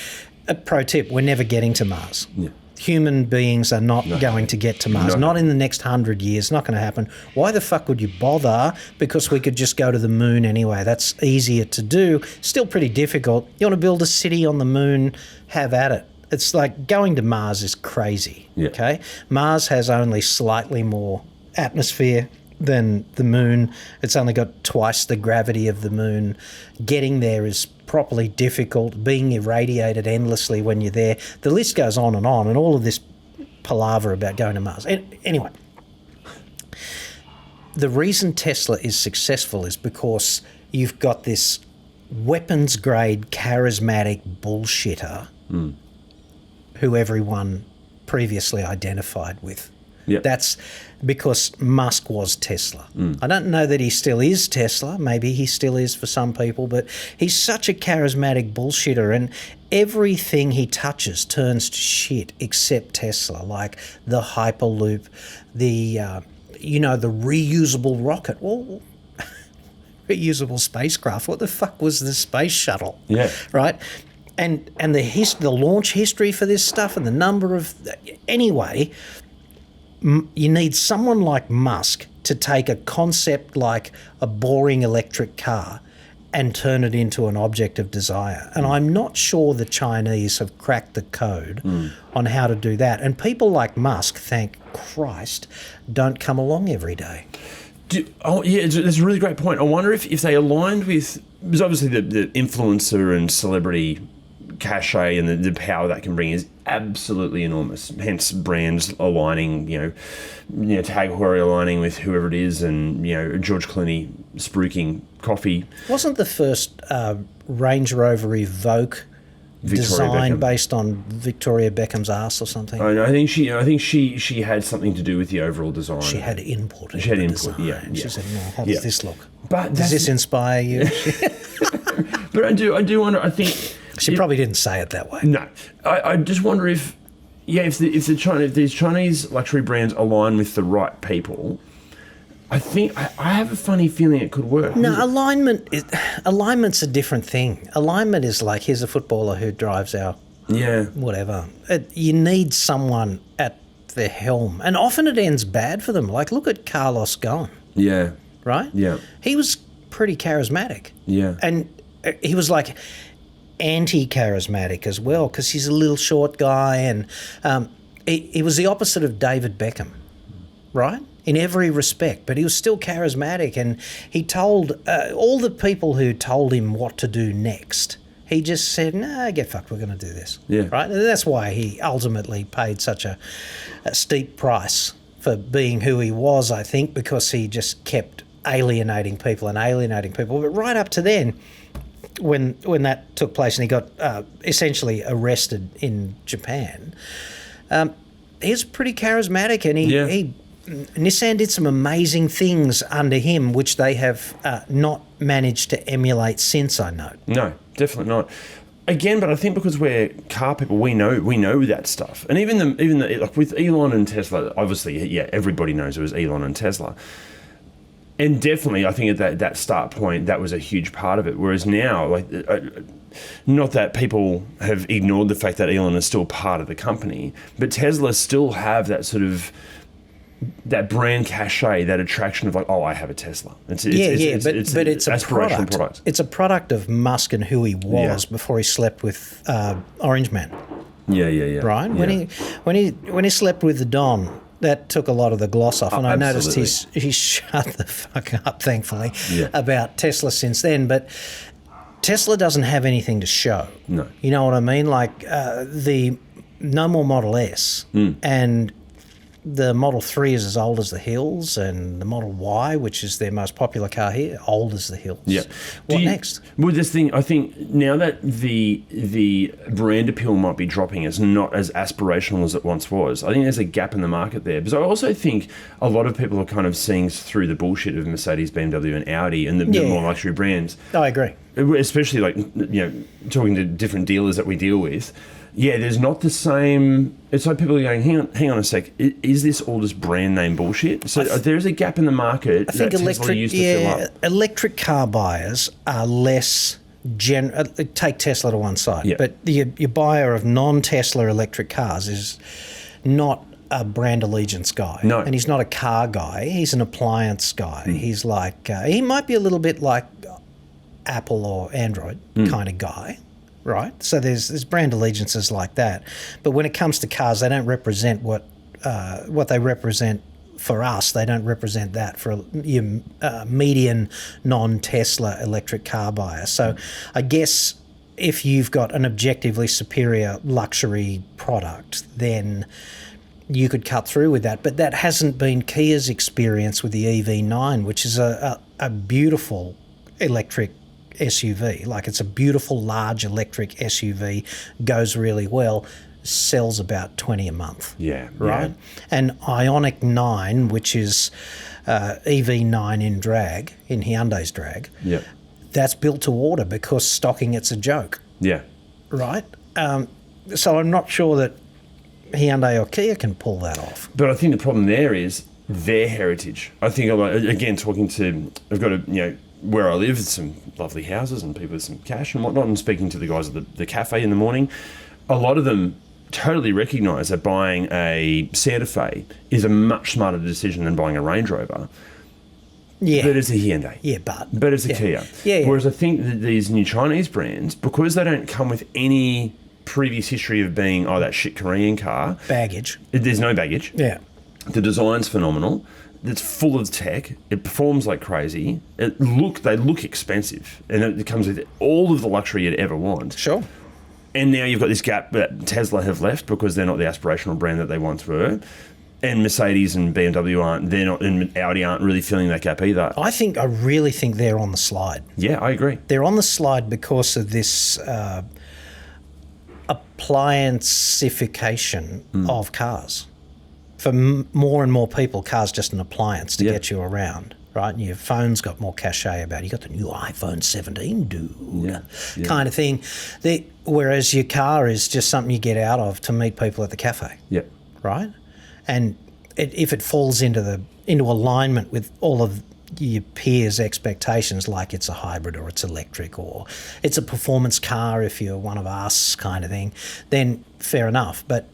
Speaker 2: A pro tip, we're never getting to Mars. Yeah. Human beings are not going to get to Mars. Not in the next 100 years. Not going to happen. Why the fuck would you bother? Because we could just go to the moon anyway. That's easier to do. Still pretty difficult. You want to build a city on the moon? Have at it. It's like going to Mars is crazy. Yeah. Okay? Mars has only slightly more atmosphere than the moon. It's only got twice the gravity of the moon. Getting there is properly difficult, being irradiated endlessly when you're there. The list goes on, and all of this palaver about going to Mars. Anyway, the reason Tesla is successful is because you've got this weapons-grade, charismatic bullshitter who everyone previously identified with.
Speaker 1: Yep.
Speaker 2: That's because Musk was Tesla. I don't know that he still is Tesla. Maybe he still is for some people, but he's such a charismatic bullshitter, and everything he touches turns to shit except Tesla, like the Hyperloop, the reusable rocket. Well, reusable spacecraft. What the fuck was the space shuttle?
Speaker 1: Yeah.
Speaker 2: Right? And the launch history for this stuff and the number of... Anyway... You need someone like Musk to take a concept like a boring electric car and turn it into an object of desire. And I'm not sure the Chinese have cracked the code on how to do that. And people like Musk, thank Christ, don't come along every day.
Speaker 1: That's a really great point. I wonder if they aligned with... Because obviously the influencer and celebrity cachet and the power that can bring is absolutely enormous. Hence brands aligning, Tag Heuer aligning with whoever it is, and George Clooney spruiking coffee.
Speaker 2: Wasn't the first Range Rover Evoque design based on Victoria Beckham's ass or something?
Speaker 1: I think she had something to do with the overall design.
Speaker 2: She had input.
Speaker 1: She had input. Yeah.
Speaker 2: She said, "No, how does this look?
Speaker 1: But
Speaker 2: does this inspire you?"
Speaker 1: But I do wonder. I think.
Speaker 2: She probably didn't say it that way.
Speaker 1: No, I just wonder if these Chinese luxury brands align with the right people. I think I have a funny feeling it could work.
Speaker 2: No, alignment's a different thing. Alignment is like, here's a footballer who drives our whatever. You need someone at the helm, and often it ends bad for them. Like, look at Carlos Ghosn.
Speaker 1: Yeah.
Speaker 2: Right.
Speaker 1: Yeah.
Speaker 2: He was pretty charismatic.
Speaker 1: Yeah.
Speaker 2: And he was like anti-charismatic as well, because he's a little short guy, and he was the opposite of David Beckham, right? In every respect, but he was still charismatic, and he told all the people who told him what to do next, he just said, "No, get fucked, we're going to do this."
Speaker 1: Yeah.
Speaker 2: Right? And that's why he ultimately paid such a steep price for being who he was, I think, because he just kept alienating people. But right up to then, when that took place and he got essentially arrested in Japan, he was pretty charismatic, and he Nissan did some amazing things under him, which they have not managed to emulate since, I know.
Speaker 1: No, definitely not. Again, but I think because we're car people, we know that stuff. And even the like with Elon and Tesla, obviously, yeah, everybody knows it was Elon and Tesla. And definitely, I think at that start point, that was a huge part of it. Whereas now, like, not that people have ignored the fact that Elon is still part of the company, but Tesla still have that sort of that brand cachet, that attraction of like, oh, I have a Tesla. But it's
Speaker 2: a
Speaker 1: aspirational product.
Speaker 2: It's a product of Musk and who he was before he slept with Orange Man.
Speaker 1: Yeah.
Speaker 2: Right? When he slept with the Don, that took a lot of the gloss off, and I noticed he's shut the fuck up, thankfully, about Tesla since then. But Tesla doesn't have anything to show.
Speaker 1: No.
Speaker 2: You know what I mean? Like the no more Model S, and the Model 3 is as old as the hills, and the Model Y, which is their most popular car here, old as the hills.
Speaker 1: Yeah.
Speaker 2: What next?
Speaker 1: Well, this thing, I think now that the brand appeal might be dropping, it's not as aspirational as it once was. I think there's a gap in the market there. Because I also think a lot of people are kind of seeing through the bullshit of Mercedes, BMW and Audi and the more luxury brands.
Speaker 2: I agree.
Speaker 1: Especially like, talking to different dealers that we deal with. Yeah, there's not the same. It's like people are going, hang on a sec. Is this all just brand name bullshit? So there's a gap in the market. I think Tesla used to fill up.
Speaker 2: Electric car buyers are less take Tesla to one side, but your buyer of non-Tesla electric cars is not a brand allegiance guy.
Speaker 1: No.
Speaker 2: And he's not a car guy. He's an appliance guy. He's like, he might be a little bit like Apple or Android kind of guy. Right, so there's brand allegiances like that, but when it comes to cars, they don't represent what they represent for us. They don't represent that for your median non-Tesla electric car buyer. So I guess if you've got an objectively superior luxury product, then you could cut through with that. But that hasn't been Kia's experience with the EV9, which is a beautiful electric SUV. Like, it's a beautiful large electric SUV, goes really well, sells about 20 a month.
Speaker 1: Yeah.
Speaker 2: Right? Yeah. And Ioniq 9, which is EV9 in drag, in Hyundai's drag, that's built to order because stocking it's a joke. Yeah. Right? So I'm not sure that Hyundai or Kia can pull that off.
Speaker 1: But I think the problem there is their heritage. I think, again, I've got where I live, some lovely houses and people with some cash and whatnot, and speaking to the guys at the cafe in the morning, a lot of them totally recognise that buying a Santa Fe is a much smarter decision than buying a Range Rover.
Speaker 2: Yeah.
Speaker 1: But it's a Hyundai.
Speaker 2: Yeah,
Speaker 1: but it's a Kia.
Speaker 2: Yeah.
Speaker 1: Whereas I think that these new Chinese brands, because they don't come with any previous history of being, that shit Korean car.
Speaker 2: Baggage.
Speaker 1: There's no baggage.
Speaker 2: Yeah.
Speaker 1: The design's phenomenal. It's full of tech. It performs like crazy. They look expensive, and it comes with all of the luxury you'd ever want.
Speaker 2: Sure.
Speaker 1: And now you've got this gap that Tesla have left because they're not the aspirational brand that they once were, and Mercedes and BMW and Audi aren't really filling that gap either.
Speaker 2: I really think they're on the slide.
Speaker 1: Yeah, I agree.
Speaker 2: They're on the slide because of this applianceification of cars. For more and more people, cars just an appliance to get you around, right? And your phone's got more cachet about it. You got the new iPhone 17, dude, kind of thing. Whereas your car is just something you get out of to meet people at the cafe, right? And if it falls into alignment with all of your peers' expectations, like it's a hybrid or it's electric or it's a performance car if you're one of us kind of thing, then fair enough. But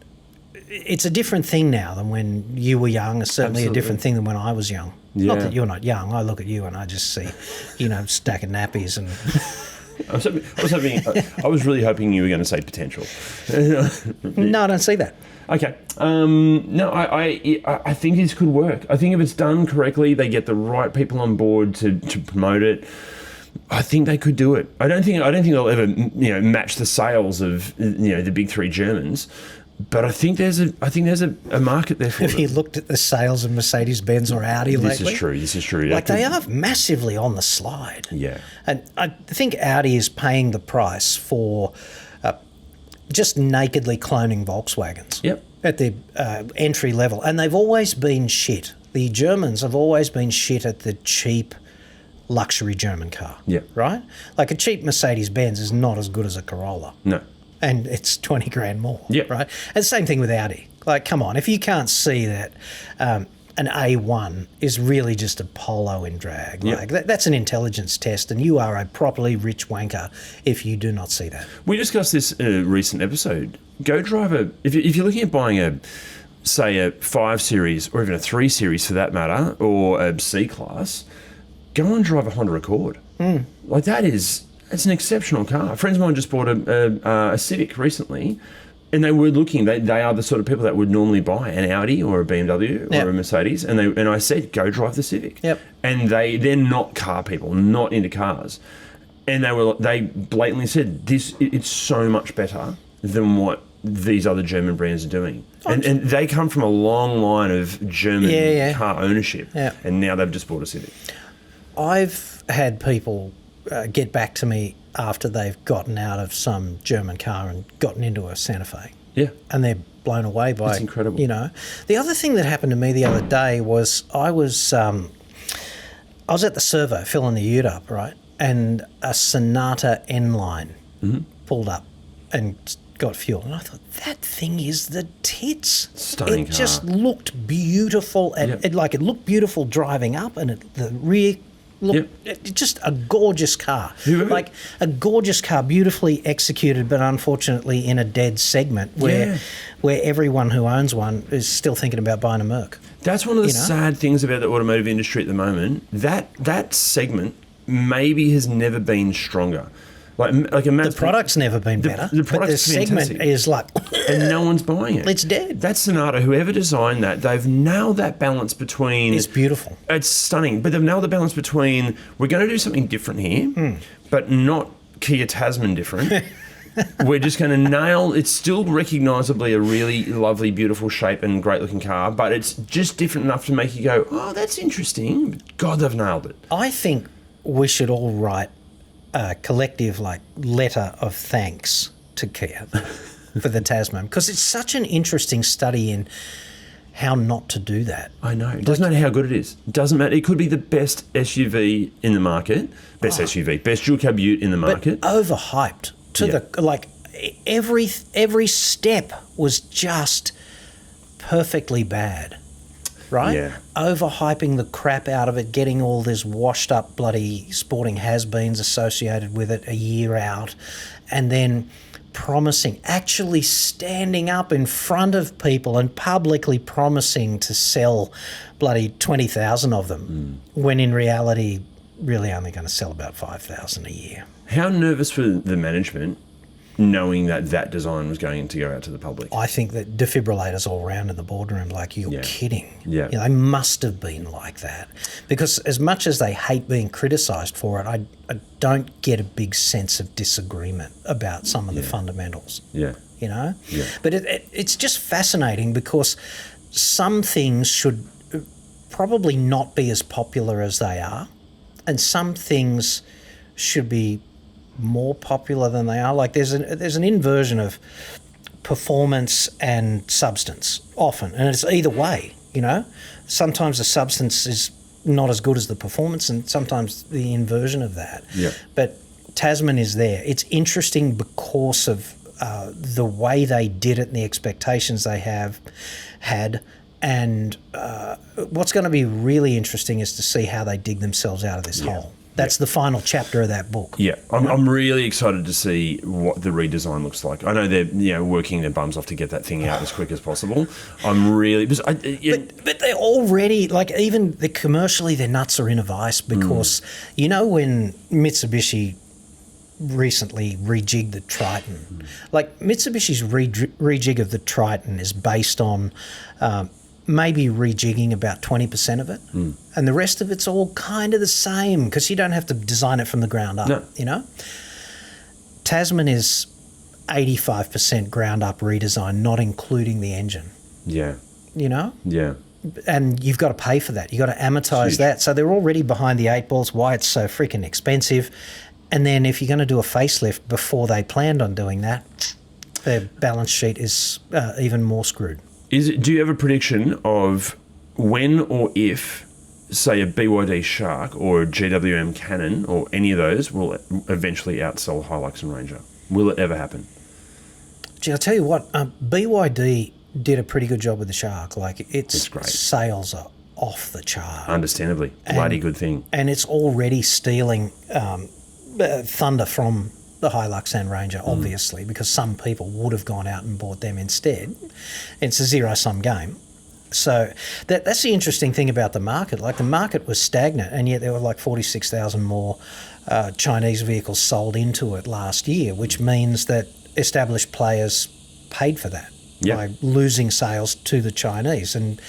Speaker 2: it's a different thing now than when you were young. It's certainly a different thing than when I was young. Yeah. Not that you're not young. I look at you and I just see, stack of nappies and...
Speaker 1: I was really hoping you were going to say potential.
Speaker 2: No, I don't see that.
Speaker 1: Okay. No, I think this could work. I think if it's done correctly, they get the right people on board to promote it. I think they could do it. I don't think they'll ever match the sales of the big three Germans. But I think there's a market there for
Speaker 2: Have
Speaker 1: it.
Speaker 2: you looked at the sales of Mercedes-Benz or Audi lately?
Speaker 1: This is true.
Speaker 2: Like, they are massively on the slide.
Speaker 1: Yeah.
Speaker 2: And I think Audi is paying the price for just nakedly cloning Volkswagens.
Speaker 1: Yep.
Speaker 2: At the entry level. And they've always been shit. The Germans have always been shit at the cheap luxury German car.
Speaker 1: Yeah.
Speaker 2: Right? Like, a cheap Mercedes-Benz is not as good as a Corolla.
Speaker 1: No.
Speaker 2: And it's 20 grand more.
Speaker 1: Yeah.
Speaker 2: Right? And same thing with Audi. Like, come on, if you can't see that an A1 is really just a Polo in drag,
Speaker 1: Yep.
Speaker 2: like that's an intelligence test, and you are a properly rich wanker if you do not see that.
Speaker 1: We discussed this in a recent episode. Go drive if you're looking at buying a 5 Series or even a 3 Series for that matter, or a C-Class, go and drive a Honda Accord. Like, it's an exceptional car. Friends of mine just bought a Civic recently, and they were looking. They are the sort of people that would normally buy an Audi or a BMW
Speaker 2: Yep.
Speaker 1: or a Mercedes, and I said, go drive the Civic.
Speaker 2: Yep.
Speaker 1: And they're not car people, not into cars, and they blatantly said it's so much better than what these other German brands are doing. And they come from a long line of German car ownership, and now they've just bought a Civic.
Speaker 2: I've had people get back to me after they've gotten out of some German car and gotten into a Santa Fe.
Speaker 1: Yeah.
Speaker 2: And they're blown away by
Speaker 1: It's incredible.
Speaker 2: You know. The other thing that happened to me the other day was I was at the servo filling the ute up, right? And a Sonata N-Line pulled up and got fuel. And I thought, that thing is the tits.
Speaker 1: Stunning
Speaker 2: It just
Speaker 1: car.
Speaker 2: looked beautiful. And it looked beautiful driving up, and the rear looked just a gorgeous car. Like a gorgeous car, beautifully executed, but unfortunately in a dead segment where everyone who owns one is still thinking about buying a Merc.
Speaker 1: That's one of the sad things about the automotive industry at the moment. That segment maybe has never been stronger. Like
Speaker 2: the product's never been better.
Speaker 1: The
Speaker 2: but
Speaker 1: product's
Speaker 2: the segment
Speaker 1: fantastic.
Speaker 2: is like,
Speaker 1: and no one's buying it.
Speaker 2: It's dead.
Speaker 1: That Sonata, whoever designed that, they've nailed that balance between.
Speaker 2: It's beautiful.
Speaker 1: It's stunning, but they've nailed the balance between we're going to do something different here, but not Kia Tasman different. We're just going to nail. It's still recognisably a really lovely, beautiful shape and great looking car, but it's just different enough to make you go, "Oh, that's interesting." God, they've nailed it.
Speaker 2: I think we should all write a collective letter of thanks to Kia for the Tasman, because it's such an interesting study in how not to do that.
Speaker 1: I know. It doesn't matter how good it is. It doesn't matter. It could be the best SUV in the market, best dual cab ute in the market,
Speaker 2: but overhyped to every step was just perfectly bad. Right?
Speaker 1: Yeah.
Speaker 2: Overhyping the crap out of it, getting all this washed up bloody sporting has-beens associated with it a year out, and then actually standing up in front of people and publicly promising to sell bloody 20,000 of them, when in reality, really only going to sell about 5,000 a year.
Speaker 1: How nervous were the management knowing that design was going to go out to the public?
Speaker 2: I think that defibrillators all around in the boardroom, like, you're kidding.
Speaker 1: Yeah.
Speaker 2: They must have been like that. Because as much as they hate being criticised for it, I don't get a big sense of disagreement about some of the fundamentals.
Speaker 1: Yeah.
Speaker 2: You know?
Speaker 1: Yeah.
Speaker 2: But it's just fascinating, because some things should probably not be as popular as they are, and some things should be more popular than they are. Like, there's an inversion of performance and substance often, and it's either way. You know, sometimes the substance is not as good as the performance, and sometimes the inversion of that.
Speaker 1: Yeah.
Speaker 2: But Tasman is there. It's interesting because of the way they did it and the expectations they have had. And what's going to be really interesting is to see how they dig themselves out of this hole. That's the final chapter of that book.
Speaker 1: Yeah, I'm really excited to see what the redesign looks like. I know they're working their bums off to get that thing out as quick as possible. I'm really...
Speaker 2: But they're already, even commercially, their nuts are in a vice, because you know when Mitsubishi recently rejigged the Triton, Mitsubishi's rejig of the Triton is based on... maybe rejigging about 20% of it, and the rest of it's all kind of the same, because you don't have to design it from the ground up.
Speaker 1: No.
Speaker 2: You know, Tasman is 85% ground up redesign, not including the engine,
Speaker 1: Yeah.
Speaker 2: you know?
Speaker 1: Yeah.
Speaker 2: And you've got to pay for that. You've got to amortise that. So they're already behind the eight balls, why it's so freaking expensive. And then if you're going to do a facelift before they planned on doing that, their balance sheet is even more screwed.
Speaker 1: Do you have a prediction of when or if, say, a BYD Shark or a GWM Cannon or any of those will eventually outsell Hilux and Ranger? Will it ever happen?
Speaker 2: Gee, I'll tell you what, BYD did a pretty good job with the Shark. Like, its sales are off the chart.
Speaker 1: Understandably. Bloody good thing.
Speaker 2: And it's already stealing thunder from the Hilux and Ranger, obviously, because some people would have gone out and bought them instead. It's a zero-sum game. So that's the interesting thing about the market. Like, the market was stagnant, and yet there were like 46,000 more Chinese vehicles sold into it last year, which means that established players paid for that by losing sales to the Chinese. And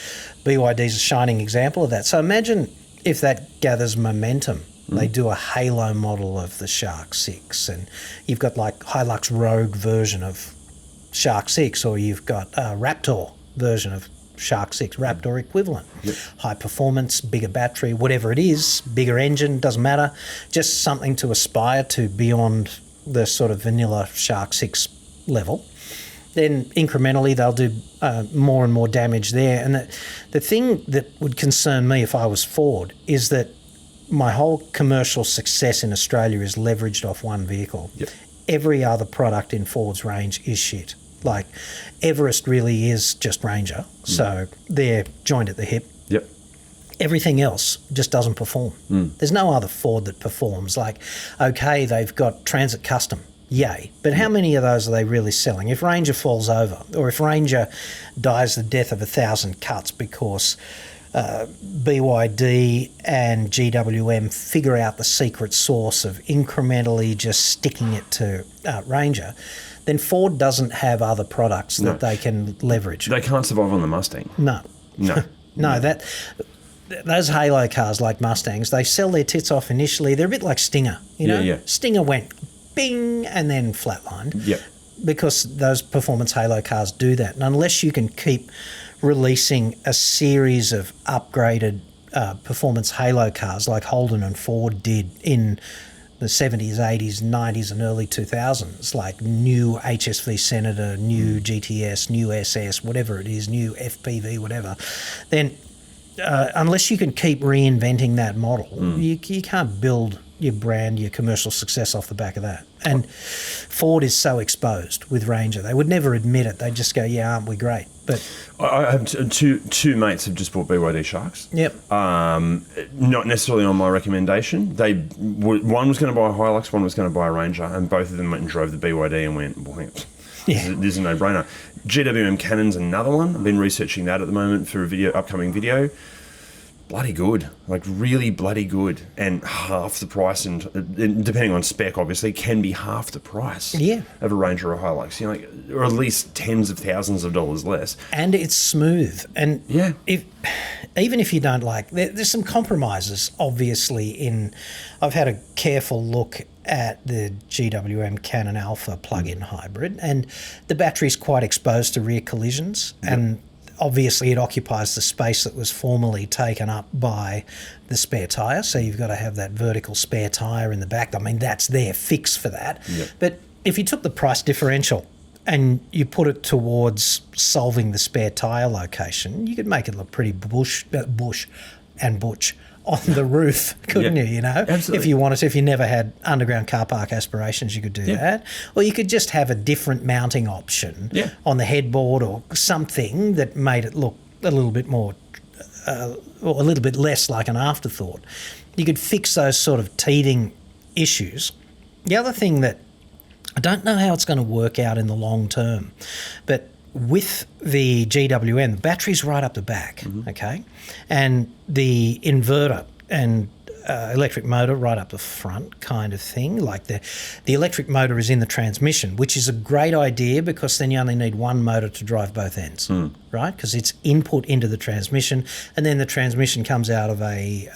Speaker 2: BYD is a shining example of that. So imagine if that gathers momentum. They do a halo model of the Shark 6, and you've got like Hilux Rogue version of Shark 6, or you've got a Raptor version of Shark 6, Raptor equivalent. High performance, bigger battery, whatever it is, bigger engine, doesn't matter. Just something to aspire to beyond the sort of vanilla Shark 6 level. Then incrementally they'll do more and more damage there. And the thing that would concern me if I was Ford is that my whole commercial success in Australia is leveraged off one vehicle. Every other product in Ford's range is shit. Like, Everest really is just Ranger, so they're joined at the hip. Everything else just doesn't perform. There's no other Ford that performs. Like, okay, they've got Transit Custom, yay, but how many of those are they really selling? If Ranger falls over, or if Ranger dies the death of 1,000 cuts because BYD and GWM figure out the secret sauce of incrementally just sticking it to Ranger, then Ford doesn't have other products that they can leverage.
Speaker 1: They can't survive on the Mustang.
Speaker 2: No.
Speaker 1: No.
Speaker 2: Those halo cars like Mustangs, they sell their tits off initially. They're a bit like Stinger, you know? Stinger went bing and then flatlined. Because those performance halo cars do that. And unless you can keep releasing a series of upgraded performance halo cars like Holden and Ford did in the 70s, 80s, 90s and early 2000s, like new HSV Senator, new GTS, new SS, whatever it is, new FPV, whatever, then unless you can keep reinventing that model, you can't build your brand, your commercial success off the back of that. And Ford is so exposed with Ranger. They would never admit it. They'd just go, yeah, aren't we great? But
Speaker 1: I have two mates have just bought BYD Sharks. Not necessarily on my recommendation. One was going to buy a Hilux, one was going to buy a Ranger, and both of them went and drove the BYD and went, well, this is a no-brainer. GWM Cannon's another one. I've been researching that at the moment for a upcoming video. Bloody good, like really bloody good, and half the price, and depending on spec, obviously, can be half the price of a Ranger or a Hilux, or at least tens of thousands of dollars less.
Speaker 2: And it's smooth, and even if you don't like, there's some compromises, obviously. I've had a careful look at the GWM Cannon Alpha plug-in hybrid, and the battery's quite exposed to rear collisions, and obviously it occupies the space that was formerly taken up by the spare tyre, so you've got to have that vertical spare tyre in the back. I mean, that's their fix for that. But if you took the price differential and you put it towards solving the spare tyre location, you could make it look pretty bush and butch on the roof, couldn't you?
Speaker 1: Absolutely.
Speaker 2: If you wanted to. If you never had underground car park aspirations, you could do that. Or you could just have a different mounting option on the headboard or something that made it look a little bit more, or a little bit less like an afterthought. You could fix those sort of teething issues. The other thing that I don't know how it's going to work out in the long term, but with the GWM, the battery's right up the back, okay? And the inverter and electric motor right up the front kind of thing. Like the electric motor is in the transmission, which is a great idea because then you only need one motor to drive both ends, right? Because it's input into the transmission, and then the transmission comes out of a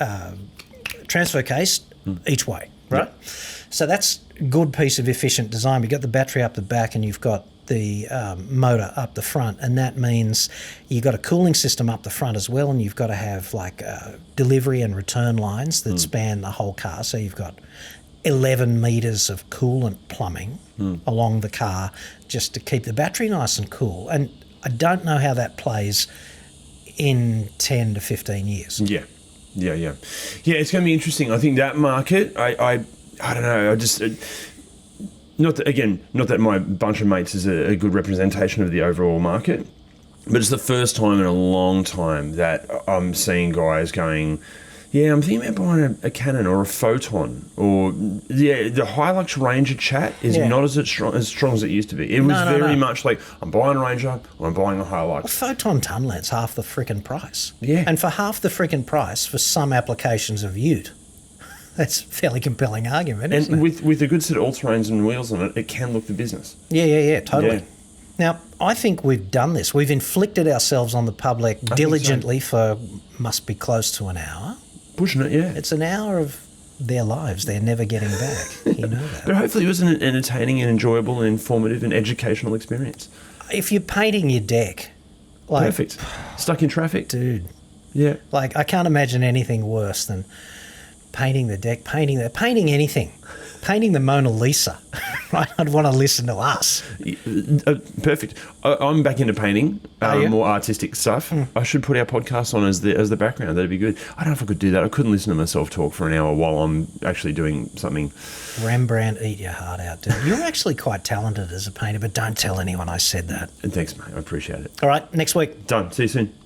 Speaker 2: transfer case each way. right? So that's a good piece of efficient design. You've got the battery up the back and you've got the motor up the front, and that means you've got a cooling system up the front as well, and you've got to have like delivery and return lines that span the whole car. So you've got 11 metres of coolant plumbing along the car just to keep the battery nice and cool. And I don't know how that plays in 10 to 15 years.
Speaker 1: Yeah, it's going to be interesting. I think that market, I don't know, I just... Not that my bunch of mates is a good representation of the overall market, but it's the first time in a long time that I'm seeing guys going, yeah, I'm thinking about buying a Canon or a Photon, or the Hilux Ranger chat is not as strong as it used to be. It was very much like, I'm buying a Ranger or I'm buying a Hilux.
Speaker 2: A Photon Tunlet's half the freaking price.
Speaker 1: Yeah.
Speaker 2: And for half the freaking price, for some applications of ute, that's a fairly compelling argument, isn't it?
Speaker 1: With a good set of all-terrains and wheels on it, it can look the business.
Speaker 2: Yeah, totally.
Speaker 1: Yeah.
Speaker 2: Now, I think we've done this. We've inflicted ourselves on the public diligently for must be close to an hour.
Speaker 1: Pushing it, yeah.
Speaker 2: It's an hour of their lives they're never getting back. You know that.
Speaker 1: But hopefully it was an entertaining and enjoyable and informative and educational experience.
Speaker 2: If you're painting your deck... like,
Speaker 1: perfect. Stuck in traffic.
Speaker 2: Dude.
Speaker 1: Yeah.
Speaker 2: Like, I can't imagine anything worse than... painting the deck, painting anything, painting the Mona Lisa. Right? I'd want to listen to us.
Speaker 1: Perfect. I'm back into painting,
Speaker 2: you?
Speaker 1: more artistic stuff. I should put our podcast on as the background. That'd be good. I don't know if I could do that. I couldn't listen to myself talk for an hour while I'm actually doing something.
Speaker 2: Rembrandt, eat your heart out, dude. You're actually quite talented as a painter, but don't tell anyone I said that.
Speaker 1: And thanks, mate. I appreciate it.
Speaker 2: All right, next week.
Speaker 1: Done. See you soon.